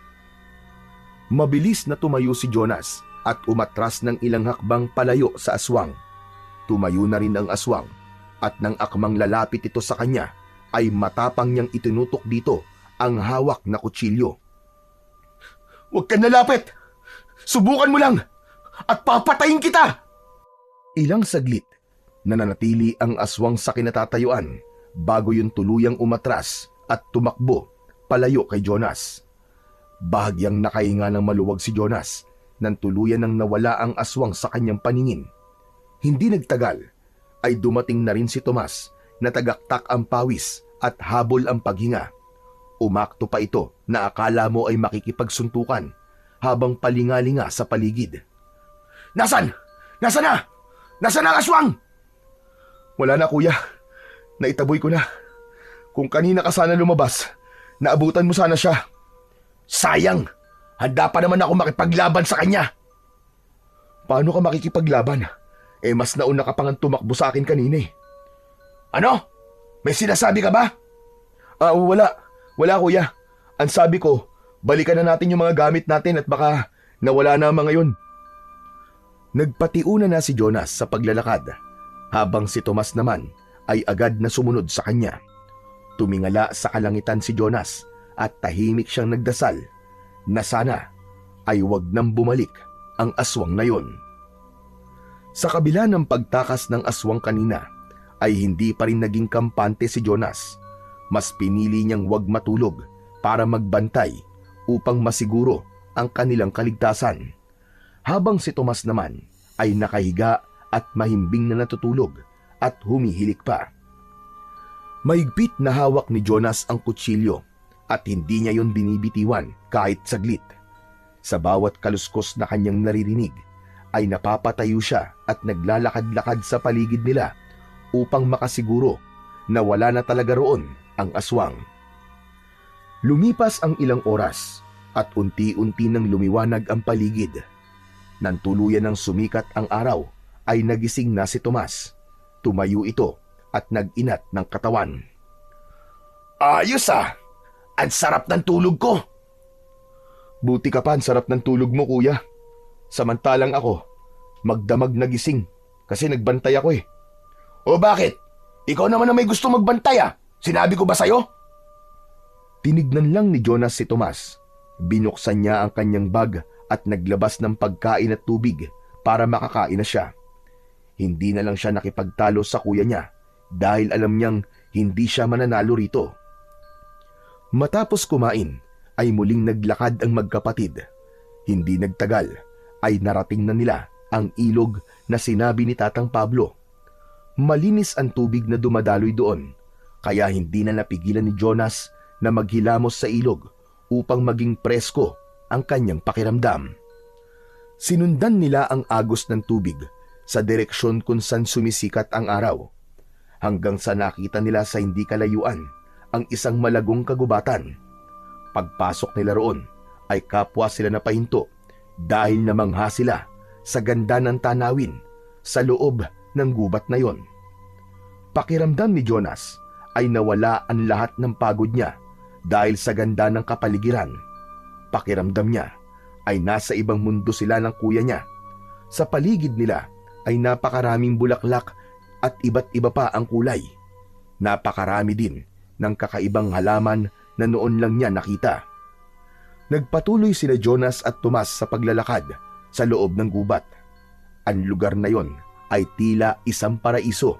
Mabilis na tumayo si Jonas at umatras ng ilang hakbang palayo sa aswang. Tumayo na rin ang aswang at nang akmang lalapit ito sa kanya ay matapang niyang itinutok dito ang hawak na kutsilyo. "Huwag kang lalapit! Subukan mo lang! At papatayin kita!" Ilang saglit, nananatili ang aswang sa kinatatayuan bago yung tuluyang umatras at tumakbo palayo kay Jonas. Bahagyang nakahinga ng maluwag si Jonas nang tuluyan nang nawala ang aswang sa kanyang paningin. Hindi nagtagal ay dumating na rin si Tomas na tagaktak ang pawis at habol ang paghinga. Umakto pa ito na akala mo ay makikipagsuntukan habang palingalinga sa paligid. "Nasaan? Nasaan na? Nasaan na ang aswang?" "Wala na, kuya. Naitaboy ko na. Kung kanina ka sana lumabas, naabutan mo sana siya." "Sayang! Handa pa naman ako makipaglaban sa kanya." "Paano ka makikipaglaban? Mas nauna ka pang tumakbo sa akin kanina eh." "Ano? May sinasabi ka ba?" Wala. Wala, kuya. Ang sabi ko, balikan na natin yung mga gamit natin at baka nawala na ang mga yun." Nagpatiuna na si Jonas sa paglalakad, habang si Tomas naman ay agad na sumunod sa kanya. Tumingala sa kalangitan si Jonas at tahimik siyang nagdasal na sana ay wag nang bumalik ang aswang na yon. Sa kabila ng pagtakas ng aswang kanina, ay hindi pa rin naging kampante si Jonas. Mas pinili niyang wag matulog para magbantay upang masiguro ang kanilang kaligtasan. Habang si Tomas naman ay nakahiga at mahimbing na natutulog at humihilik pa. Mahigpit na hawak ni Jonas ang kutsilyo at hindi niya yon binibitiwan kahit saglit. Sa bawat kaluskos na kanyang naririnig ay napapatayo siya at naglalakad-lakad sa paligid nila upang makasiguro na wala na talaga roon ang aswang. Lumipas ang ilang oras at unti-unti nang lumiwanag ang paligid. Nang tuluyan ng sumikat ang araw ay nagising na si Tomas. Tumayo ito at nag-inat ng katawan. "Ayos ah! Ang sarap ng tulog ko!" "Buti ka pa, ang sarap ng tulog mo, kuya. Samantalang ako, magdamag nagising kasi nagbantay ako eh." "O bakit? Ikaw naman na may gusto magbantay ah. Sinabi ko ba sa'yo?" Tinignan lang ni Jonas si Tomas. Binuksan niya ang kanyang bag at naglabas ng pagkain at tubig para makakain na siya. Hindi na lang siya nakipagtalo sa kuya niya dahil alam niyang hindi siya mananalo rito. Matapos kumain ay muling naglakad ang magkapatid. Hindi nagtagal ay narating na nila ang ilog na sinabi ni Tatang Pablo. Malinis ang tubig na dumadaloy doon, kaya hindi na napigilan ni Jonas na maghilamos sa ilog upang maging presko ang kanyang pakiramdam. Sinundan nila ang agos ng tubig sa direksyon kung saan sumisikat ang araw, hanggang sa nakita nila sa hindi kalayuan ang isang malagong kagubatan. Pagpasok nila roon ay kapwa sila napahinto dahil namangha sila sa ganda ng tanawin sa loob ng gubat na yon. Pakiramdam ni Jonas ay nawala ang lahat ng pagod niya dahil sa ganda ng kapaligiran. Pakiramdam niya ay nasa ibang mundo sila ng kuya niya. Sa paligid nila ay napakaraming bulaklak at iba't iba pa ang kulay. Napakarami din ng kakaibang halaman na noon lang niya nakita. Nagpatuloy sila Jonas at Tomas sa paglalakad sa loob ng gubat. Ang lugar na yon ay tila isang paraiso.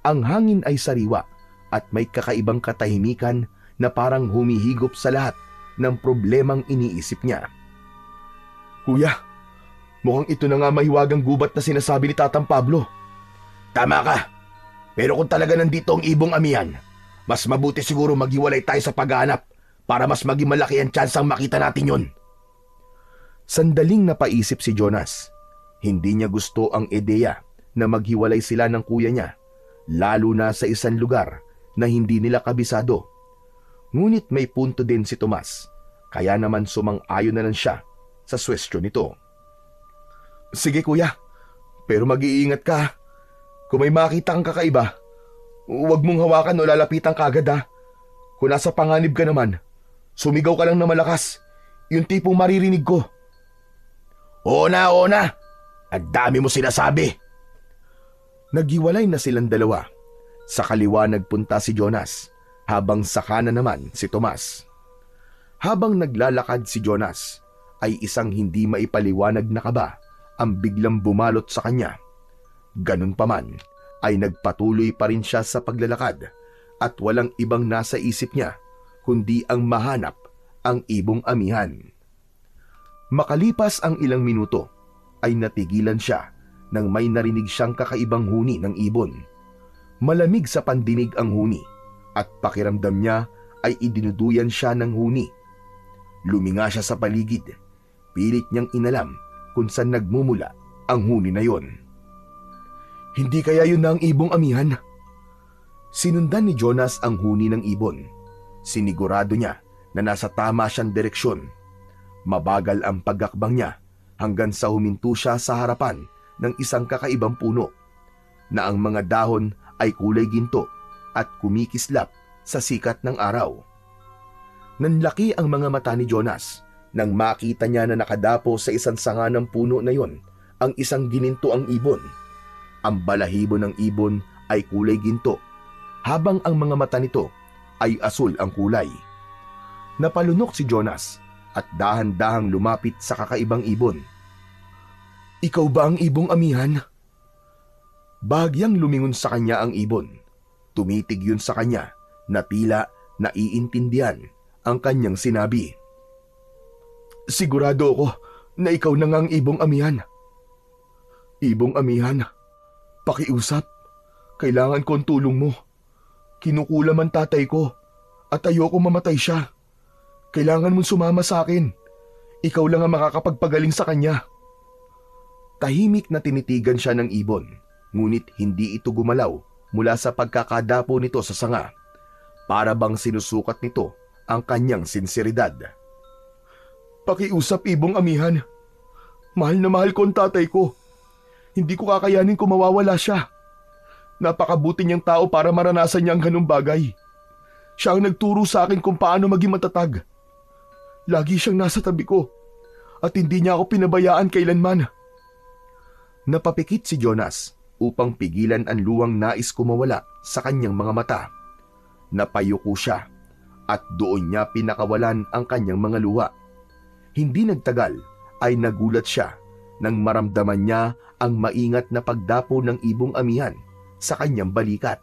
Ang hangin ay sariwa at may kakaibang katahimikan na parang humihigop sa lahat ng problemang iniisip niya. Kuya, mukhang ito na nga mahiwagang gubat na sinasabi ni Tatang Pablo. Tama ka. Pero kung talaga nandito ang ibong amihan, mas mabuti siguro maghiwalay tayo sa paghahanap para mas maging malaki ang tsansang makita natin yon. Sandaling napaisip si Jonas. Hindi niya gusto ang ideya na maghiwalay sila ng kuya niya, lalo na sa isang lugar na hindi nila kabisado. Ngunit may punto din si Tomas, kaya naman sumang-ayon na lang siya sa suwestyon nito. Sige kuya, pero mag-iingat ka. Kung may makita kang kakaiba, huwag mong hawakan o lalapitan ka agad ha. Kung nasa panganib ka naman, sumigaw ka lang na malakas. Yung tipong maririnig ko. Oo na, oo na. Ang dami mo sinasabi. Naghiwalay na silang dalawa. Sa kaliwa nagpunta si Jonas, habang sa kanan naman si Tomas. Habang naglalakad si Jonas, ay isang hindi maipaliwanag na kaba ang biglang bumalot sa kanya. Ganun pa man, ay nagpatuloy pa rin siya sa paglalakad at walang ibang nasa isip niya kundi ang mahanap ang ibong amihan. Makalipas ang ilang minuto, ay natigilan siya nang may narinig siyang kakaibang huni ng ibon. Malamig sa pandinig ang huni at pakiramdam niya ay idinuduyan siya ng huni. Luminga siya sa paligid, pilit niyang inalam kung saan nagmumula ang huni na yon. Hindi kaya yun na ang ibong amihan? Sinundan ni Jonas ang huni ng ibon. Sinigurado niya na nasa tama siyang direksyon. Mabagal ang paghakbang niya hanggang sa huminto siya sa harapan ng isang kakaibang puno na ang mga dahon ay kulay ginto at kumikislap sa sikat ng araw. Nanlaki ang mga mata ni Jonas nang makita niya na nakadapo sa isang sanga ng puno na yon ang isang ginintoang ibon. Ang balahibo ng ibon ay kulay ginto, habang ang mga mata nito ay asul ang kulay. Napalunok si Jonas at dahan-dahang lumapit sa kakaibang ibon. Ikaw ba ang ibong amihan? Bahagyang lumingon sa kanya ang ibon. Tumitig yun sa kanya na tila naiintindihan ang kanyang sinabi. Sigurado ako na ikaw na nga ang ibong amihan. Ibong amihan, pakiusap. Kailangan ko ang tulong mo. Kinukulam ang tatay ko at ayoko mamatay siya. Kailangan mong sumama sa akin. Ikaw lang ang makakapagpagaling sa kanya. Tahimik na tinitigan siya ng ibon, ngunit hindi ito gumalaw mula sa pagkakadapo nito sa sanga. Para bang sinusukat nito ang kanyang sinseridad. Pakiusap, ibong amihan. Mahal na mahal ko ang tatay ko. Hindi ko kakayanin kung mawawala siya. Napakabuti niyang tao para maranasan niya ang ganung bagay. Siya ang nagturo sa akin kung paano maging matatag. Lagi siyang nasa tabi ko at hindi niya ako pinabayaan kailanman. Napapikit si Jonas upang pigilan ang luwang nais kumawala sa kanyang mga mata. Napayuko siya at doon niya pinakawalan ang kanyang mga luha. Hindi nagtagal ay nagulat siya nang maramdaman niya ang maingat na pagdapo ng ibong amihan sa kanyang balikat.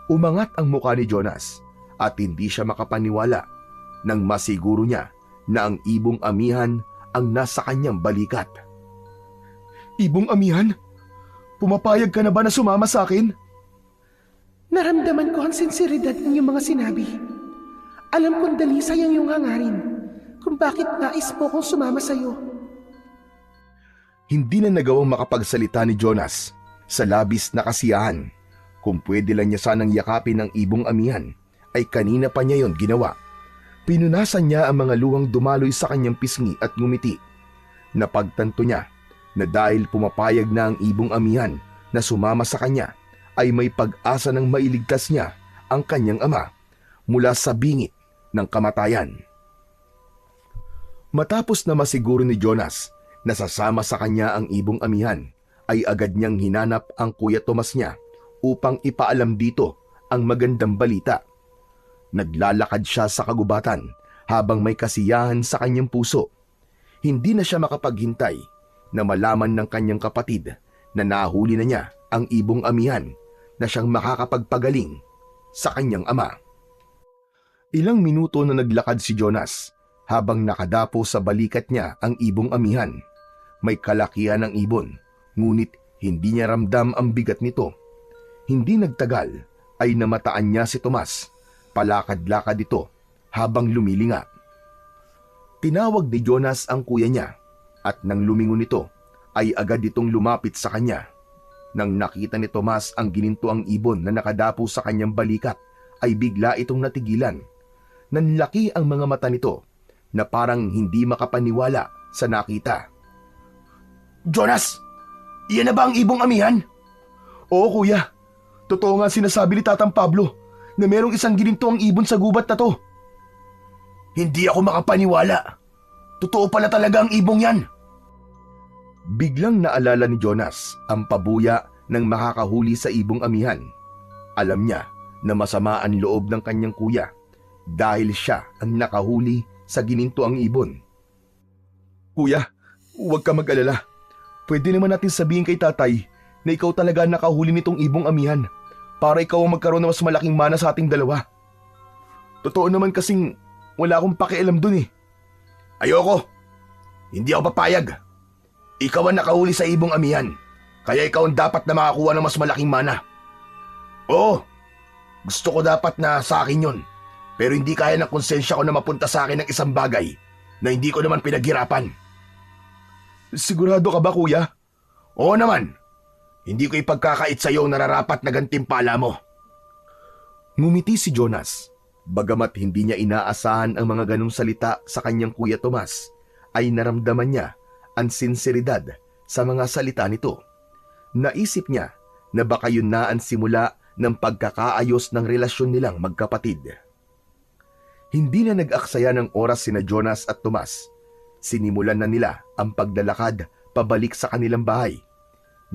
Umangat ang mukha ni Jonas at hindi siya makapaniwala nang masiguro niya na ang ibong amihan ang nasa kanyang balikat. Ibong amihan, pumapayag ka na ba na sumama sa akin? Naramdaman ko ang sinseridad ng iyong mga sinabi. Alam kong dalisay ang iyong hangarin kung bakit nais mo kong sumama sa iyo. Hindi na nagawang makapagsalita ni Jonas sa labis na kasiyahan. Kung pwede lang niya sanang yakapin ang ibong amihan, ay kanina pa niya yon ginawa. Pinunasan niya ang mga luwang dumaloy sa kanyang pisngi at ngumiti. Napagtanto niya na dahil pumapayag na ang ibong amihan na sumama sa kanya, ay may pag-asa ng mailigtas niya ang kanyang ama mula sa bingit ng kamatayan. Matapos na masiguro ni Jonas na sasama sa kanya ang ibong amihan, ay agad niyang hinanap ang Kuya Tomas niya upang ipaalam dito ang magandang balita. Naglalakad siya sa kagubatan habang may kasiyahan sa kanyang puso. Hindi na siya makapaghintay na malaman ng kanyang kapatid na nahuli na niya ang ibong amihan na siyang makakapagpagaling sa kanyang ama. Ilang minuto na naglakad si Jonas, habang nakadapo sa balikat niya ang ibong amihan. May kalakihan ng ibon, ngunit hindi niya ramdam ang bigat nito. Hindi nagtagal ay namataan niya si Tomas. Palakad-lakad ito habang lumilinga. Tinawag ni Jonas ang kuya niya at nang lumingon ito ay agad itong lumapit sa kanya. Nang nakita ni Tomas ang ginintuang ibon na nakadapo sa kanyang balikat ay bigla itong natigilan. Nanlaki ang mga mata nito na parang hindi makapaniwala sa nakita. Jonas! Iyan na ba ang ibong amihan? Oo kuya, totoo nga sinasabi ni Tatang Pablo na merong isang ginintuang ibon sa gubat na to. Hindi ako makapaniwala. Totoo pala talaga ang ibong yan. Biglang naalala ni Jonas ang pabuya ng makakahuli sa ibong amihan. Alam niya na masama ang loob ng kanyang kuya dahil siya ang nakahuli sa ginintuang ibon. Kuya, huwag ka mag-alala. Pwede naman natin sabihin kay tatay na ikaw talaga nakahuli nitong ibong amihan para ikaw ang magkaroon ng mas malaking mana sa ating dalawa. Totoo naman kasing wala akong pakialam dun eh. Ayoko. Hindi ako papayag. Ikaw ang nakahuli sa ibong amihan, kaya ikaw ang dapat na makakuha ng mas malaking mana. Oo, gusto ko dapat na sa akin yun, pero hindi kaya ng konsensya ko na mapunta sa akin ng isang bagay na hindi ko naman pinaghirapan. Sigurado ka ba kuya? Oo naman. Hindi ko ipagkakait sa iyo ang nararapat na gantimpala mo. Ngumiti si Jonas. Bagamat hindi niya inaasahan ang mga ganong salita sa kanyang kuya Tomas, ay naramdaman niya ang sinseridad sa mga salita nito. Naisip niya na baka yun na ang simula ng pagkakaayos ng relasyon nilang magkapatid. Hindi na nag-aksaya ng oras sina Jonas at Tomas. Sinimulan na nila ang paglalakad pabalik sa kanilang bahay.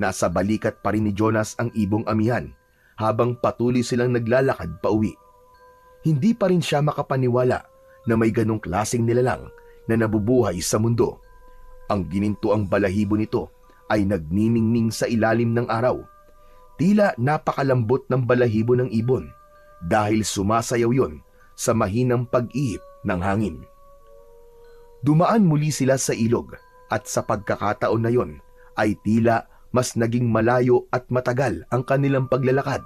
Nasa balikat pa rin ni Jonas ang ibong amihan habang patuloy silang naglalakad pa uwi. Hindi pa rin siya makapaniwala na may ganong klaseng nilalang na nabubuhay sa mundo. Ang ginintuang balahibo nito ay nagniningning sa ilalim ng araw. Tila napakalambot ng balahibo ng ibon dahil sumasayaw yon sa mahinang pag-ihip ng hangin. Dumaan muli sila sa ilog at sa pagkakataon na yon ay tila mas naging malayo at matagal ang kanilang paglalakad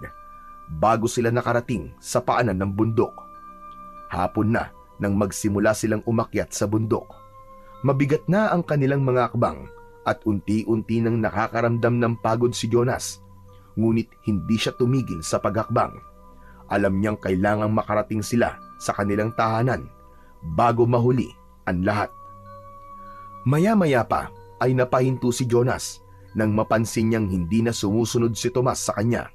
bago sila nakarating sa paanan ng bundok. Hapon na nang magsimula silang umakyat sa bundok. Mabigat na ang kanilang mga akbang at unti-unti nang nakakaramdam ng pagod si Jonas. Ngunit hindi siya tumigil sa paghakbang. Alam niyang kailangang makarating sila sa kanilang tahanan bago mahuli ang lahat. Maya-maya pa ay napahinto si Jonas nang mapansin niyang hindi na sumusunod si Tomas sa kanya.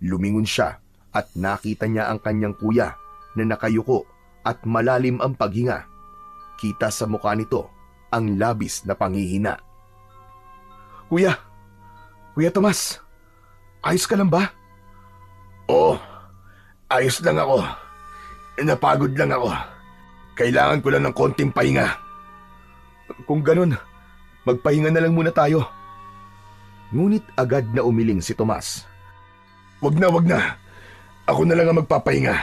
Lumingon siya at nakita niya ang kanyang kuya na nakayuko at malalim ang paghinga. Kita sa mukha nito ang labis na panghihina. Kuya Tomas, ayos ka lang ba? Oo, ayos lang ako. Napagod lang ako. Kailangan ko lang ng konting pahinga. Kung ganun, magpahinga na lang muna tayo. Ngunit agad na umiling si Tomas. Wag na. Ako na lang ang magpapahinga.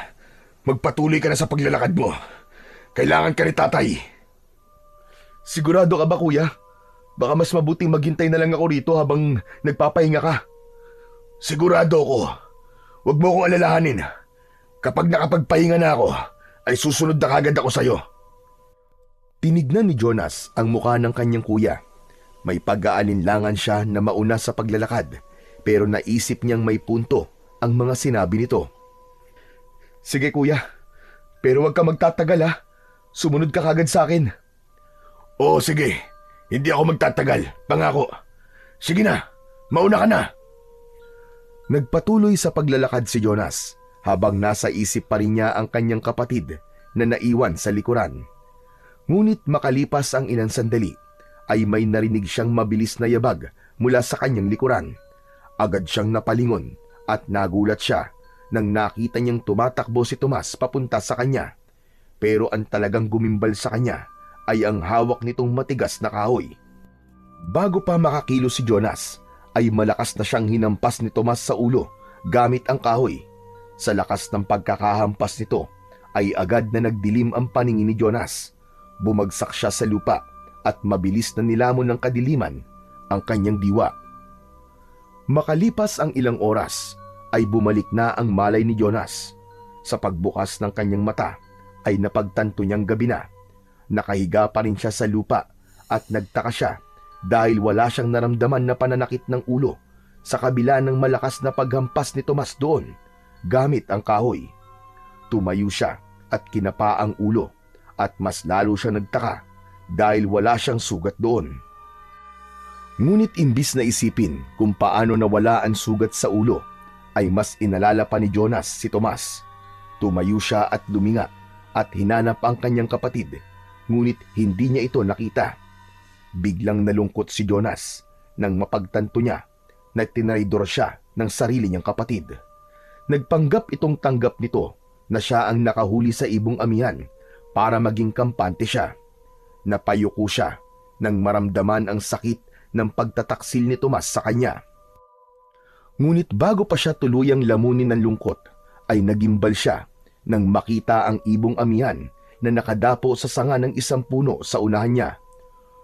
Magpatuloy ka na sa paglalakad mo. Kailangan ka ni tatay. Sigurado ka ba kuya? Baka mas mabuting maghintay na lang ako rito habang nagpapahinga ka. Sigurado ako. Huwag mo akong alalahanin. Kapag nakapagpahinga na ako, ay susunod na kagad ako sa'yo. Tinignan ni Jonas ang mukha ng kanyang kuya. May pag-aalinlangan siya na mauna sa paglalakad, pero naisip niyang may punto ang mga sinabi nito. Sige kuya, pero huwag ka magtatagal ha. Sumunod ka kagad sa akin. Oo sige, hindi ako magtatagal, pangako. Sige na, mauna ka na. Nagpatuloy sa paglalakad si Jonas habang nasa isip pa rin niya ang kanyang kapatid na naiwan sa likuran. Ngunit makalipas ang ilang sandali ay may narinig siyang mabilis na yabag mula sa kanyang likuran. Agad siyang napalingon at nagulat siya nang nakita niyang tumatakbo si Tomas papunta sa kanya. Pero ang talagang gumimbal sa kanya ay ang hawak nitong matigas na kahoy. Bago pa makakilos si Jonas, ay malakas na siyang hinampas ni Tomas sa ulo gamit ang kahoy. Sa lakas ng pagkakahampas nito, ay agad na nagdilim ang paningin ni Jonas. Bumagsak siya sa lupa at mabilis na nilamon ng kadiliman ang kanyang diwa. Makalipas ang ilang oras ay bumalik na ang malay ni Jonas. Sa pagbukas ng kanyang mata ay napagtanto niyang gabi na. Nakahiga pa rin siya sa lupa at nagtaka siya dahil wala siyang naramdaman na pananakit ng ulo sa kabila ng malakas na paghampas ni Tomas doon gamit ang kahoy. Tumayo siya at kinapa ang ulo at mas lalo siya nagtaka dahil wala siyang sugat doon. Ngunit imbis na isipin kung paano nawala ang sugat sa ulo, ay mas inalala pa ni Jonas si Tomas. Tumayo siya at luminga at hinanap ang kanyang kapatid, ngunit hindi niya ito nakita. Biglang nalungkot si Jonas nang mapagtanto niya na tinaydor siya ng sarili niyang kapatid. Nagpanggap itong tanggap nito na siya ang nakahuli sa ibong amihan para maging kampante siya. Napayuko siya nang maramdaman ang sakit ng pagtataksil ni Tomas sa kanya. Ngunit bago pa siya tuluyang lamunin ng lungkot, ay nagimbal siya nang makita ang ibong amihan na nakadapo sa sanga ng isang puno sa unahan niya.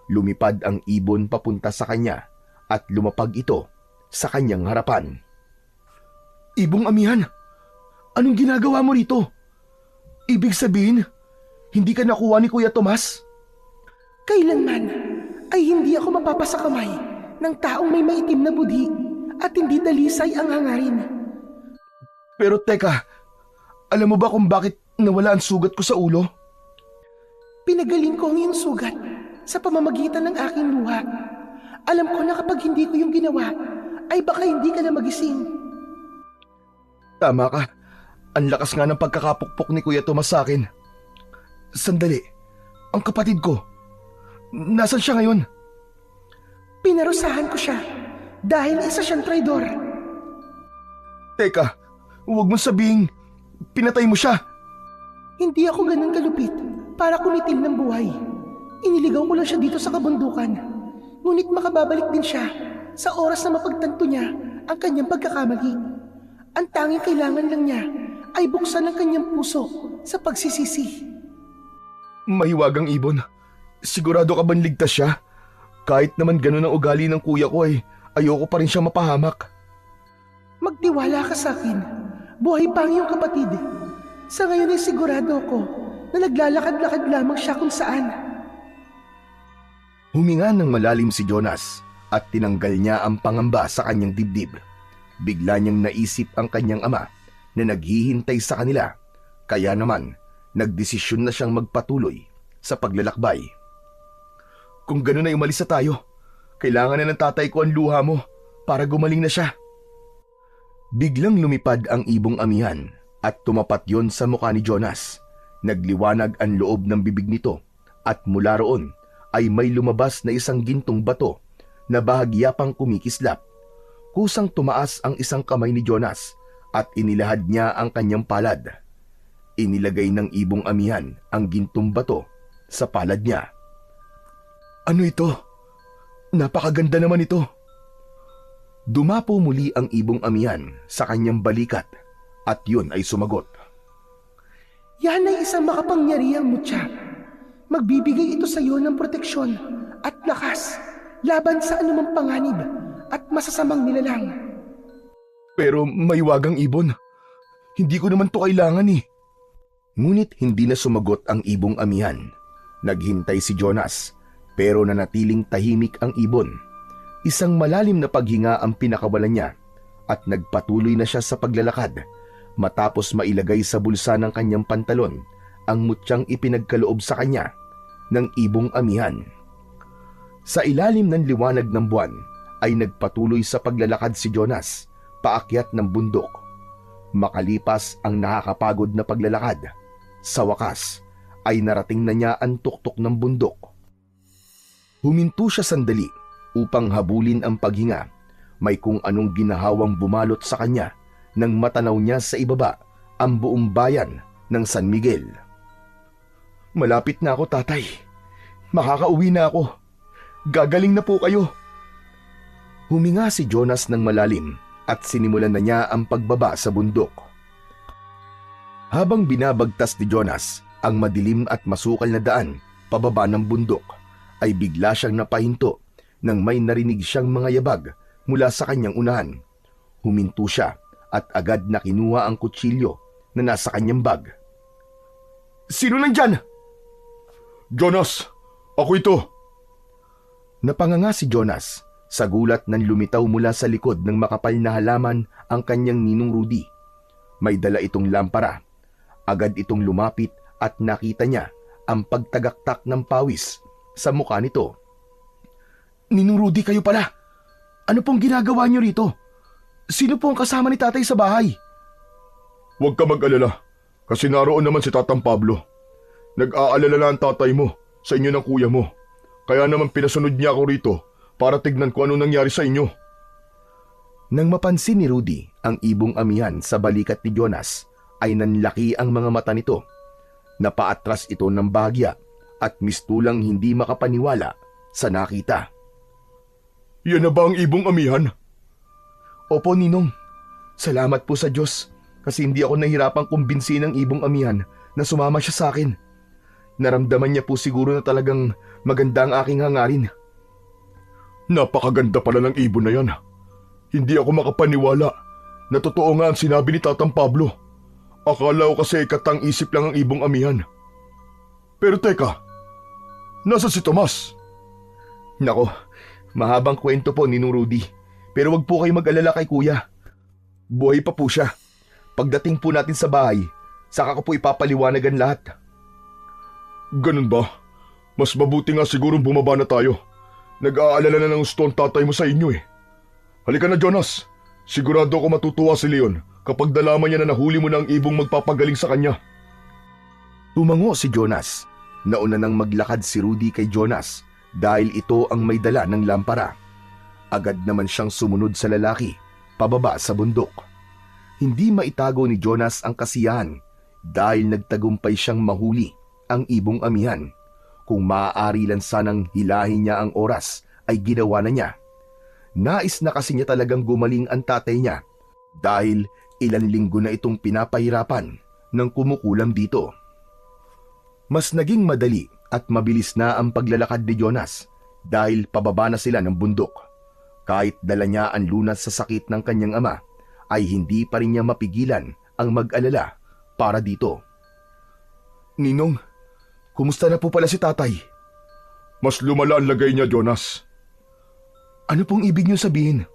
Lumipad ang ibon papunta sa kanya at lumapag ito sa kanyang harapan. Ibong amihan, anong ginagawa mo rito? Ibig sabihin, hindi ka nakuha ni Kuya Tomas? Kailanman ay hindi ako mapapasakamay ng taong may maitim na budi at hindi dalisay ang hangarin. Pero teka, alam mo ba kung bakit nawala ang sugat ko sa ulo? Pinagaling ko ang iyong sugat sa pamamagitan ng aking luha. Alam ko na kapag hindi ko yung ginawa, ay baka hindi ka na magising. Tama ka. Ang lakas nga ng pagkakapukpok ni Kuya Tomas sa akin. Sandali, ang kapatid ko, nasan siya ngayon? Pinarusahan ko siya dahil isa siyang traidor. Teka, huwag mo sabihing pinatay mo siya. Hindi ako ganun kalupit para kumitil ng buhay. Iniligaw ko lang siya dito sa kabundukan. Ngunit makababalik din siya sa oras na mapagtanto niya ang kanyang pagkakamali. Ang tanging kailangan lang niya ay buksan ang kanyang puso sa pagsisisi. Mahiwagang ibon, sigurado ka bang ligtas siya? Kahit naman ganun ang ugali ng kuya ko ay ayoko pa rin siya mapahamak. Magtiwala ka sa akin. Buhay pa ang iyong kapatid. Sa ngayon ay sigurado ko na naglalakad-lakad lamang siya kung saan. Huminga ng malalim si Jonas at tinanggal niya ang pangamba sa kanyang dibdib. Bigla niyang naisip ang kanyang ama na naghihintay sa kanila, kaya naman nagdesisyon na siyang magpatuloy sa paglalakbay. Kung gano'n ay umalis na tayo, kailangan na ng tatay ko ang luha mo para gumaling na siya. Biglang lumipad ang ibong amihan at tumapat yon sa mukha ni Jonas. Nagliwanag ang loob ng bibig nito at mula roon ay may lumabas na isang gintong bato na bahagya pang kumikislap. Kusang tumaas ang isang kamay ni Jonas at inilahad niya ang kanyang palad. Inilagay ng ibong amihan ang gintong bato sa palad niya. Ano ito? Napakaganda naman ito. Dumapo muli ang ibong amihan sa kanyang balikat at yun ay sumagot. Yan ay isang makapangyarihang mutya. Magbibigay ito sa iyo ng proteksyon at lakas laban sa anumang panganib at masasamang nilalang. Pero mahiwagang ibon, hindi ko naman to kailangan eh. Ngunit hindi na sumagot ang ibong amihan. Naghintay si Jonas pero nanatiling tahimik ang ibon. Isang malalim na paghinga ang pinakawalan niya at nagpatuloy na siya sa paglalakad matapos mailagay sa bulsa ng kanyang pantalon ang mutyang ipinagkaloob sa kanya ng ibong amihan. Sa ilalim ng liwanag ng buwan ay nagpatuloy sa paglalakad si Jonas paakyat ng bundok. Makalipas ang nakakapagod na paglalakad, sa wakas ay narating na niya ang tuktok ng bundok. Huminto siya sandali upang habulin ang paghinga. May kung anong ginahawang bumalot sa kanya nang matanaw niya sa ibaba ang buong bayan ng San Miguel. Malapit na ako, tatay. Makakauwi na ako. Gagaling na po kayo. Huminga si Jonas ng malalim at sinimulan na niya ang pagbaba sa bundok. Habang binabagtas ni Jonas ang madilim at masukal na daan, pababa ng bundok, ay bigla siyang napahinto nang may narinig siyang mga yabag mula sa kanyang unahan. Huminto siya at agad na kinuha ang kutsilyo na nasa kanyang bag. "Sino nandyan?" Jonas, ako ito. Napanganga si Jonas sa gulat nang lumitaw mula sa likod ng makapal na halaman ang kanyang ninong Rudy. May dala itong lampara. Agad itong lumapit at nakita niya ang pagtagaktak ng pawis sa mukha nito. "Ninong Rudy, kayo pala. Ano pong ginagawa niyo rito? Sino po ang kasama ni tatay sa bahay?" Huwag ka mag-alala, kasi naroon naman si Tatang Pablo. Nag-aalala na ang tatay mo sa inyo ng kuya mo. Kaya naman pinasunod niya ako rito para tignan ko ano nangyari sa inyo. Nang mapansin ni Rudy ang ibong amihan sa balikat ni Jonas, ay nanlaki ang mga mata nito. Napaatras ito ng bahagya at mistulang hindi makapaniwala sa nakita. Yan na ba ang ibong amihan? "Opo, Ninong. Salamat po sa Diyos kasi hindi ako nahirapang kumbinsin ng ibong amihan na sumama siya sa akin. Naramdaman niya po siguro na talagang maganda ang aking hangarin." Napakaganda pala ng ibon na yan. Hindi ako makapaniwala na totoo nga ang sinabi ni Tatang Pablo. Akala ko kasi katang isip lang ang ibong amihan. Pero teka, nasa si Tomas? Nako, mahabang kwento po, Ninong Rudy. Pero wag po kayo mag-alala kay kuya. Buhay pa po siya. Pagdating po natin sa bahay, saka ko po ipapaliwanagan lahat. Ganun ba? Mas mabuti nga sigurong bumaba na tayo. Nag-aalala na ng gusto ang tatay mo sa inyo eh. Halika na, Jonas. Sigurado ako matutuwa si Leon kapag nalaman niya na nahuli mo na ang ibong magpapagaling sa kanya. Tumango si Jonas. Nauna nang maglakad si Rudy kay Jonas dahil ito ang may dala ng lampara. Agad naman siyang sumunod sa lalaki, pababa sa bundok. Hindi maitago ni Jonas ang kasiyahan dahil nagtagumpay siyang mahuli ang ibong amihan. Kung maaari lang sanang hilahin niya ang oras, ay ginawa na niya. Nais na kasi niya talagang gumaling ang tatay niya dahil ilang linggo na itong pinapahirapan ng kumukulam dito. Mas naging madali at mabilis na ang paglalakad ni Jonas dahil pababa na sila ng bundok. Kahit dala niya ang lunas sa sakit ng kanyang ama, ay hindi pa rin niya mapigilan ang mag-alala para dito. "Ninong, kumusta na po pala si tatay?" Mas lumala ang lagay niya, Jonas. "Ano pong ibig niyo sabihin?"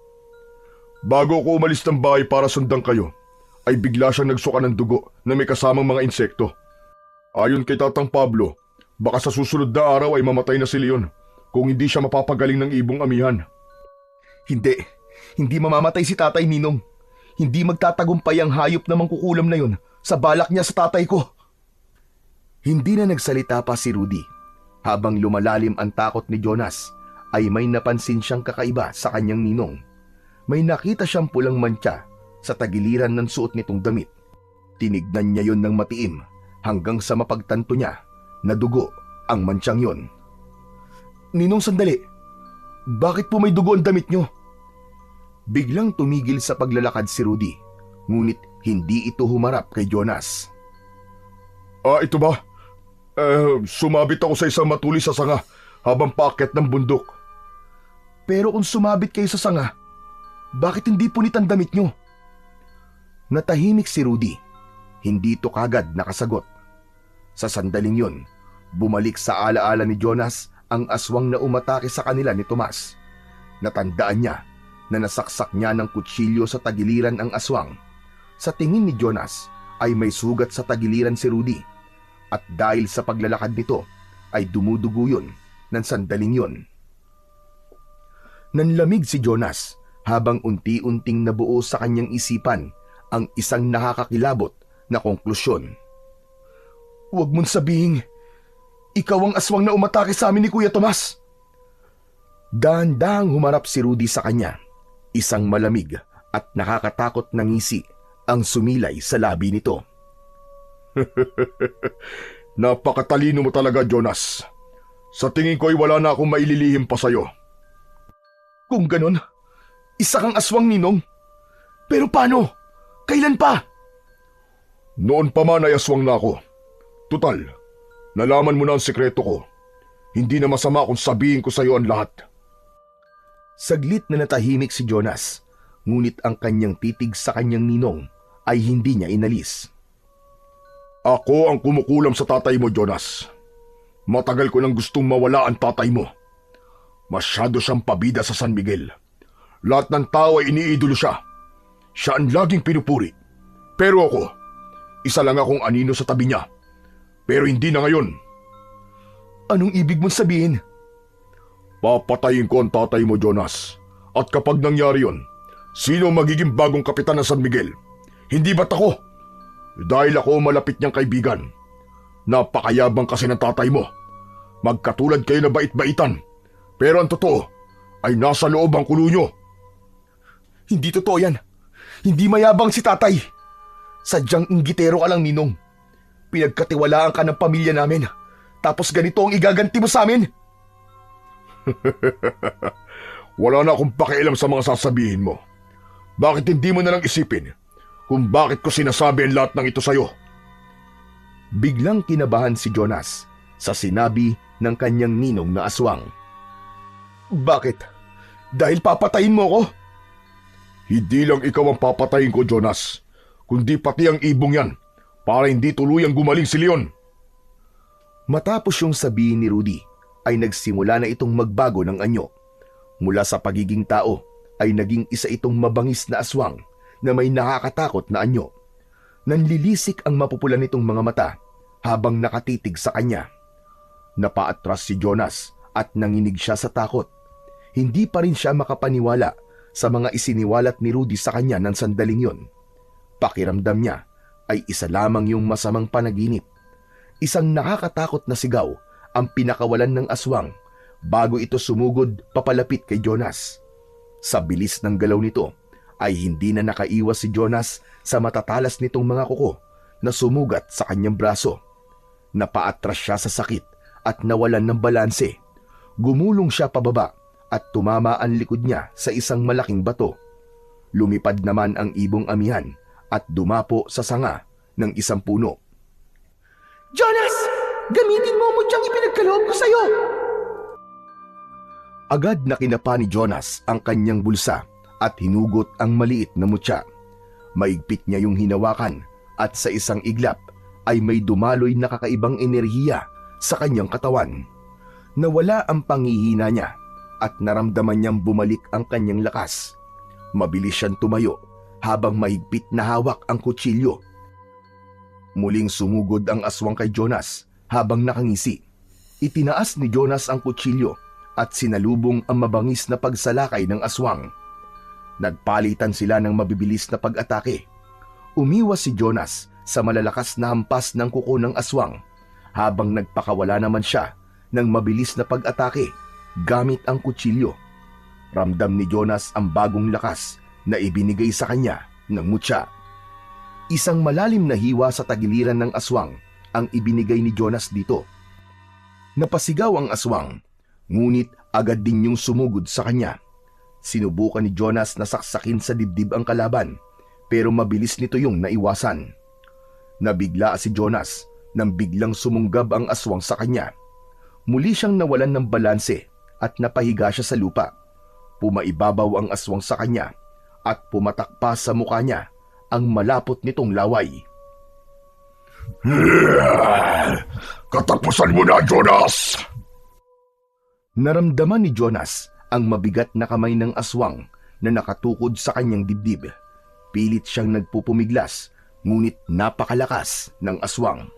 Bago ako umalis ng bahay para sundan kayo, ay bigla siyang nagsuka ng dugo na may kasamang mga insekto. Ayon kay Tatang Pablo, baka sa susunod na araw ay mamatay na si Leon kung hindi siya mapapagaling ng ibong amihan. Hindi mamamatay si tatay, Ninong. Hindi magtatagumpay ang hayop na mangkukulam na yun sa balak niya sa tatay ko. Hindi na nagsalita pa si Rudy. Habang lumalalim ang takot ni Jonas, ay may napansin siyang kakaiba sa kanyang ninong. May nakita siyang pulang mantsa sa tagiliran ng suot nitong damit. Tinignan niya yon ng matiim hanggang sa mapagtanto niya na dugo ang mantsang yon. "Ninong, sandali. Bakit po may dugo ang damit niyo?" Biglang tumigil sa paglalakad si Rudy, ngunit hindi ito humarap kay Jonas. Ito ba? Sumabit ako sa isang matulis sa sanga habang paakyat ng bundok. "Pero kung sumabit kayo sa sanga, bakit hindi punit ang damit niyo?" Natahimik si Rudy. Hindi ito kagad nakasagot. Sa sandaling yon, bumalik sa alaala ni Jonas ang aswang na umatake sa kanila ni Tomas. Natandaan niya na nasaksak niya ng kutsilyo sa tagiliran ang aswang. Sa tingin ni Jonas ay may sugat sa tagiliran si Rudy, at dahil sa paglalakad nito ay dumudugo yun ng sandaling yon. Nanlamig si Jonas habang unti-unting nabuo sa kanyang isipan ang isang nakakakilabot na konklusyon. "Huwag mong sabihing ikaw ang aswang na umatake sa amin ni Kuya Tomas." Dahan-dahang humarap si Rudy sa kanya. Isang malamig at nakakatakot na ngisi ang sumilay sa labi nito. Napakatalino mo talaga, Jonas. Sa tingin ko ay wala na akong maililihim pa sa'yo. "Kung ganon, isa kang aswang, Ninong. Pero paano? Kailan pa?" Noon pa man ay aswang na ako. Tutal, nalaman mo na ang sikreto ko Hindi na masama kung sabihin ko sa iyo ang lahat. Saglit na natahimik si Jonas, ngunit ang kanyang titig sa kanyang ninong ay hindi niya inalis. Ako ang kumukulam sa tatay mo, Jonas. Matagal ko nang gustong mawala ang tatay mo. Masyado siyang pabida sa San Miguel. Lahat ng tao ay iniidolo siya. Siya ang laging pinupuri. Pero ako, isa lang akong anino sa tabi niya. Pero hindi na ngayon. Anong ibig mong sabihin? Papatayin ko ang tatay mo, Jonas. At kapag nangyari yon, sino ang magiging bagong kapitan ng San Miguel? Hindi ba't ako? Dahil ako malapit niyang kaibigan. Napakayabang kasi ng tatay mo. Magkatulad kayo na bait-baitan. Pero ang totoo ay nasa loob ang kulo niyo. Hindi totoo yan. Hindi mayabang si tatay. Sadyang inggitero ka lang, ninong. Pinagkatiwalaan ka ng pamilya namin. Tapos ganito ang igaganti mo sa amin? Wala na akong pakialam sa mga sasabihin mo. Bakit hindi mo na lang isipin kung bakit ko sinasabi ang lahat ng ito sa'yo? Biglang kinabahan si Jonas sa sinabi ng kanyang ninong na aswang. Bakit? Dahil papatayin mo ko? Hindi lang ikaw ang papatayin ko, Jonas, kundi pati ang ibong yan para hindi tuluyang gumaling si Leon. Matapos yung sabihin ni Rudy, ay nagsimula na itong magbago ng anyo. Mula sa pagiging tao, ay naging isa itong mabangis na aswang na may nakakatakot na anyo. Nanlilisik ang mapupula nitong mga mata habang nakatitig sa kanya. Napaatras si Jonas at nanginig siya sa takot. Hindi pa rin siya makapaniwala sa mga isiniwalat ni Rudy sa kanya ng sandaling yon. Pakiramdam niya ay isa lamang yung masamang panaginip. Isang nakakatakot na sigaw ang pinakawalan ng aswang bago ito sumugod papalapit kay Jonas. Sa bilis ng galaw nito ay hindi na nakaiwas si Jonas sa matatalas nitong mga kuko na sumugat sa kanyang braso. Napaatras siya sa sakit at nawalan ng balanse. Gumulong siya pababa at tumama ang likod niya sa isang malaking bato. Lumipad naman ang ibong amihan at dumapo sa sanga ng isang puno. Jonas! Gamitin mo mutyang ipinagkaloob ko sa'yo! Agad na kinapa ni Jonas ang kanyang bulsa at hinugot ang maliit na mutya. Maigpit niya yung hinawakan at sa isang iglap ay may dumaloy na kakaibang enerhiya sa kanyang katawan. Nawala ang panghihina niya at naramdaman niyang bumalik ang kanyang lakas. Mabilis siyang tumayo habang mahigpit na hawak ang kutsilyo. Muling sumugod ang aswang kay Jonas habang nakangisi. Itinaas ni Jonas ang kutsilyo at sinalubong ang mabangis na pagsalakay ng aswang. Nagpalitan sila ng mabibilis na pag-atake. Umiwas si Jonas sa malalakas na hampas ng kuko ng aswang habang nagpakawala naman siya ng mabilis na pag-atake gamit ang kutsilyo. Ramdam ni Jonas ang bagong lakas na ibinigay sa kanya ng mutya. Isang malalim na hiwa sa tagiliran ng aswang ang ibinigay ni Jonas dito. Napasigaw ang aswang, ngunit agad din yung sumugod sa kanya. Sinubukan ni Jonas na saksakin sa dibdib ang kalaban, pero mabilis nito yung naiwasan. Nabigla si Jonas nang biglang sumunggab ang aswang sa kanya. Muli siyang nawalan ng balanse at napahiga siya sa lupa. Pumaibabaw ang aswang sa kanya at pumatak pa sa mukha niya ang malapot nitong laway. Katapusan mo na, Jonas! Naramdaman ni Jonas ang mabigat na kamay ng aswang na nakatukod sa kanyang dibdib. Pilit siyang nagpupumiglas, ngunit napakalakas ng aswang.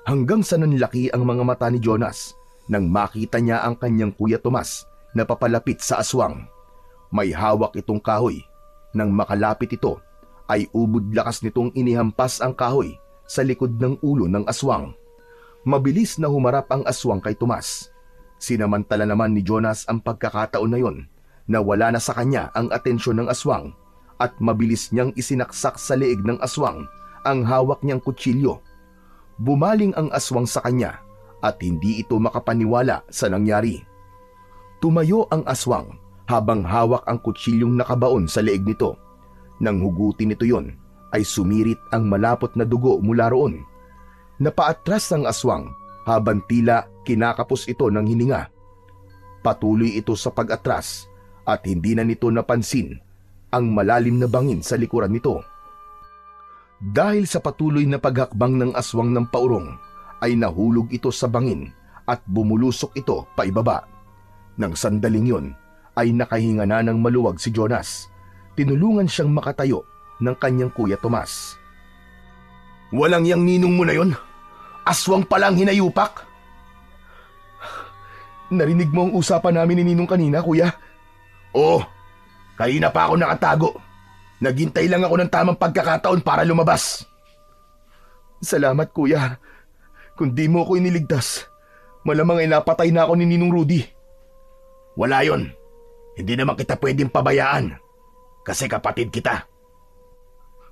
Hanggang sa nanlaki ang mga mata ni Jonas nang makita niya ang kanyang kuya Tomas na papalapit sa aswang. May hawak itong kahoy. Nang makalapit ito, ay ubod lakas nitong inihampas ang kahoy sa likod ng ulo ng aswang. Mabilis na humarap ang aswang kay Tomas. Sinamantala naman ni Jonas ang pagkakataon na yon na wala na sa kanya ang atensyon ng aswang at mabilis niyang isinaksak sa leeg ng aswang ang hawak niyang kutsilyo. Bumaling ang aswang sa kanya at hindi ito makapaniwala sa nangyari. Tumayo ang aswang habang hawak ang kutsilyong nakabaon sa leeg nito. Nang hugutin nito yon, ay sumirit ang malapot na dugo mula roon. Napaatras ang aswang habang tila kinakapos ito ng hininga. Patuloy ito sa pag-atras at hindi na nito napansin ang malalim na bangin sa likuran nito. Dahil sa patuloy na paghakbang ng aswang ng paurong ay nahulog ito sa bangin at bumulusok ito paibaba. Nang sandaling yun ay nakahinga na ng maluwag si Jonas. Tinulungan siyang makatayo ng kanyang kuya Tomas. "Walang yang ninong mo na yun? Aswang palang hinayupak?" "Narinig mo ang usapan namin ni Ninong kanina, kuya?" "Oo, kanina pa ako nakatago. Naghintay lang ako ng tamang pagkakataon para lumabas." "Salamat, kuya. Kung di mo ako iniligtas, malamang ay napatay na ako ni Ninong Rudy." "Wala yon. Hindi naman kita pwedeng pabayaan. Kasi kapatid kita."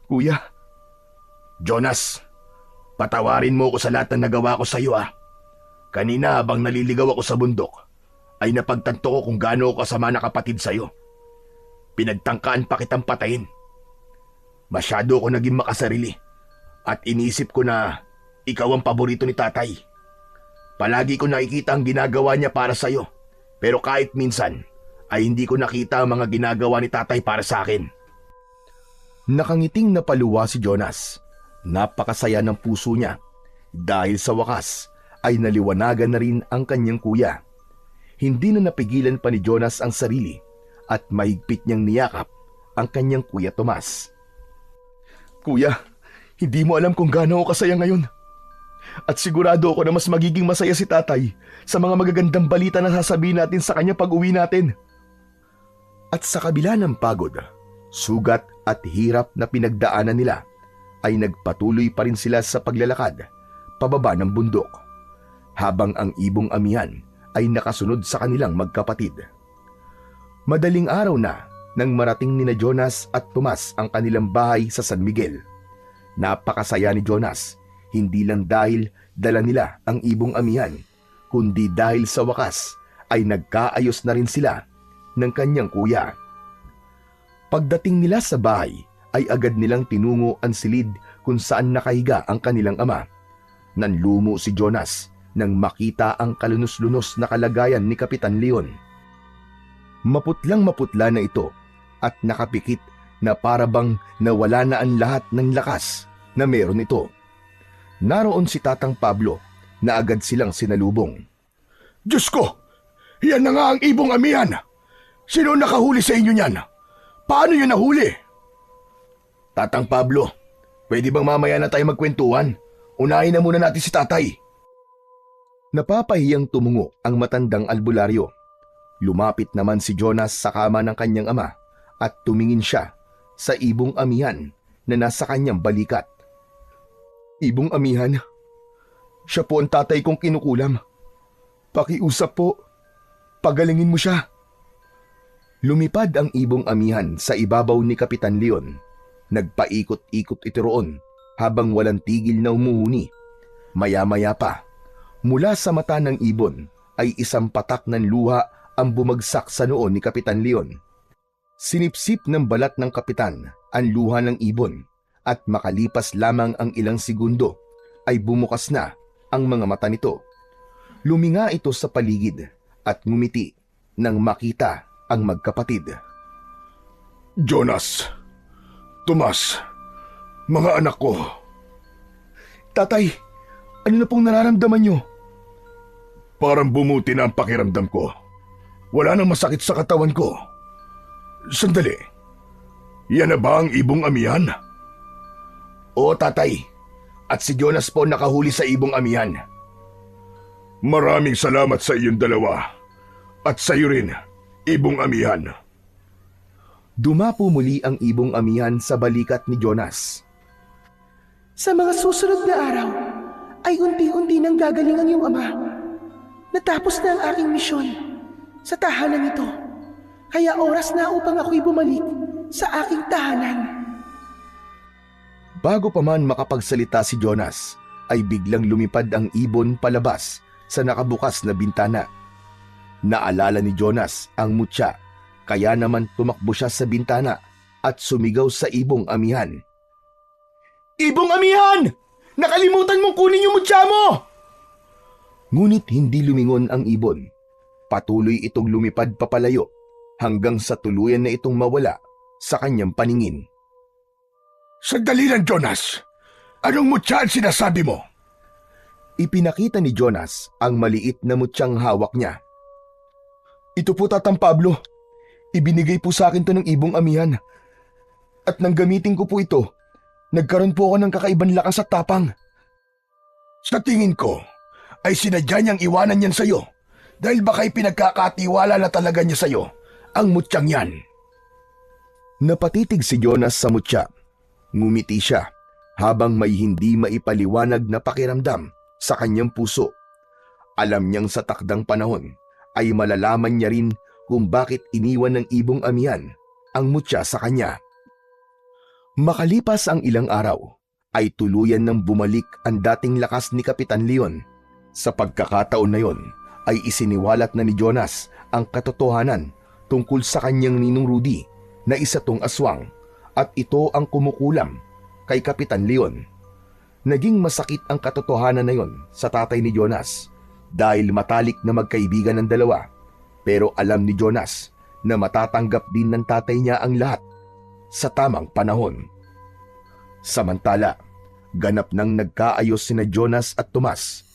"Kuya." "Jonas, patawarin mo ko sa lahat ng nagawa ko sa iyo Kanina habang naliligaw ako sa bundok, ay napagtanto ko kung gaano ako kasama na kapatid sa iyo. Pinagtangkaan pa kitang patayin. Masyado ako naging makasarili at inisip ko na ikaw ang paborito ni tatay. Palagi ko nakikita ang ginagawa niya para sa iyo, pero kahit minsan ay hindi ko nakita ang mga ginagawa ni tatay para sa akin." Nakangiting napaluwa si Jonas. Napakasaya ng puso niya dahil sa wakas ay naliwanagan na rin ang kanyang kuya. Hindi na napigilan pa ni Jonas ang sarili at mahigpit niyang niyakap ang kanyang kuya Tomas. "Kuya, hindi mo alam kung gaano ako kasaya ngayon. At sigurado ako na mas magiging masaya si tatay sa mga magagandang balita na sasabihin natin sa kanya pag uwi natin." At sa kabila ng pagod, sugat at hirap na pinagdaanan nila, ay nagpatuloy pa rin sila sa paglalakad pababa ng bundok, habang ang ibong amihan ay nakasunod sa kanilang magkapatid. Madaling araw na nang marating nina Jonas at Tomas ang kanilang bahay sa San Miguel. Napakasaya ni Jonas, hindi lang dahil dala nila ang ibong amihan, kundi dahil sa wakas ay nagkaayos na rin sila ng kanyang kuya. Pagdating nila sa bahay ay agad nilang tinungo ang silid kung saan nakahiga ang kanilang ama. Nanlumo si Jonas nang makita ang kalunos-lunos na kalagayan ni Kapitan Leon. Maputlang maputla na ito at nakapikit na parabang nawala na ang lahat ng lakas na meron ito. Naroon si Tatang Pablo na agad silang sinalubong. "Diyos ko! Yan na nga ang ibong amihan! Sino nakahuli sa inyo niyan? Paano yun nahuli?" "Tatang Pablo, pwede bang mamaya na tayo magkwentuhan? Unahin na muna natin si tatay." Napapahiyang tumungo ang matandang albularyo. Lumapit naman si Jonas sa kama ng kanyang ama at tumingin siya sa ibong amihan na nasa kanyang balikat. "Ibong amihan, siya po ang tatay kong kinukulam. Pakiusap po, pagalingin mo siya." Lumipad ang ibong amihan sa ibabaw ni Kapitan Leon. Nagpaikot-ikot ito roon habang walang tigil na umuhuni. Maya-maya pa, mula sa mata ng ibon ay isang patak ng luha ang bumagsak sa noo ni Kapitan Leon. Sinipsip ng balat ng kapitan ang luha ng ibon at makalipas lamang ang ilang segundo ay bumukas na ang mga mata nito. Luminga ito sa paligid at ngumiti nang makita ang magkapatid. "Jonas, Tomas, mga anak ko." "Tatay, ano na pong nararamdaman niyo?" "Parang bumuti na ang pakiramdam ko. Wala nang masakit sa katawan ko. Sandali, yan na ba ang ibong amihan?" "Oo, tatay. At si Jonas po nakahuli sa ibong amihan." "Maraming salamat sa iyong dalawa. At sa iyo rin, ibong amihan." Dumapo muli ang ibong amihan sa balikat ni Jonas. Sa mga susunod na araw, ay unti-unti nang gagaling ang iyong ama. Natapos na ang aking misyon sa tahanan ito. Kaya oras na upang ako'y bumalik sa aking tahanan. Bago pa man makapagsalita si Jonas, ay biglang lumipad ang ibon palabas sa nakabukas na bintana. Naalala ni Jonas ang mutya, kaya naman tumakbo siya sa bintana at sumigaw sa ibong amihan. "Ibong amihan! Nakalimutan mong kunin yung mutya mo!" Ngunit hindi lumingon ang ibon. Patuloy itong lumipad papalayo hanggang sa tuluyan na itong mawala sa kanyang paningin. Sandali lang, Jonas. Anong mutya ang sinasabi mo? Ipinakita ni Jonas ang maliit na mutyang hawak niya. Ito po, Tatang Pablo. Ibinigay po sa akin to ng ibong amihan. At nang gamitin ko po ito, nagkaroon po ako ng kakaibang lakas at tapang. Sa tingin ko, ay sinadya niyang iwanan yan sa'yo dahil baka'y pinagkakatiwala na talaga niya sa'yo ang mutyang yan. Napatitig si Jonas sa mutya. Ngumiti siya habang may hindi maipaliwanag na pakiramdam sa kanyang puso. Alam niyang sa takdang panahon ay malalaman niya rin kung bakit iniwan ng ibong amihan ang mutya sa kanya. Makalipas ang ilang araw, ay tuluyan ng bumalik ang dating lakas ni Kapitan Leon. Sa pagkakataon na yon, ay isiniwalat na ni Jonas ang katotohanan tungkol sa kanyang ninong Rudy na isa tong aswang at ito ang kumukulam kay Kapitan Leon. Naging masakit ang katotohanan na yon sa tatay ni Jonas dahil matalik na magkaibigan ng dalawa, pero alam ni Jonas na matatanggap din ng tatay niya ang lahat sa tamang panahon. Samantala, ganap nang nagkaayos sina Jonas at Tomas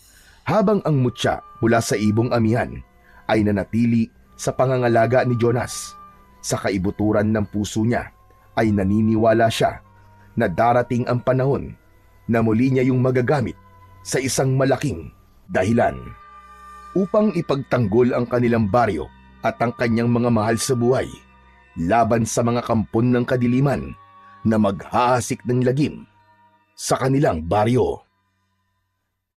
habang ang mutya mula sa ibong amihan ay nanatili sa pangangalaga ni Jonas. Sa kaibuturan ng puso niya ay naniniwala siya na darating ang panahon na muli niya yung magagamit sa isang malaking dahilan upang ipagtanggol ang kanilang baryo at ang kanyang mga mahal sa buhay laban sa mga kampon ng kadiliman na maghahasik ng lagim sa kanilang baryo.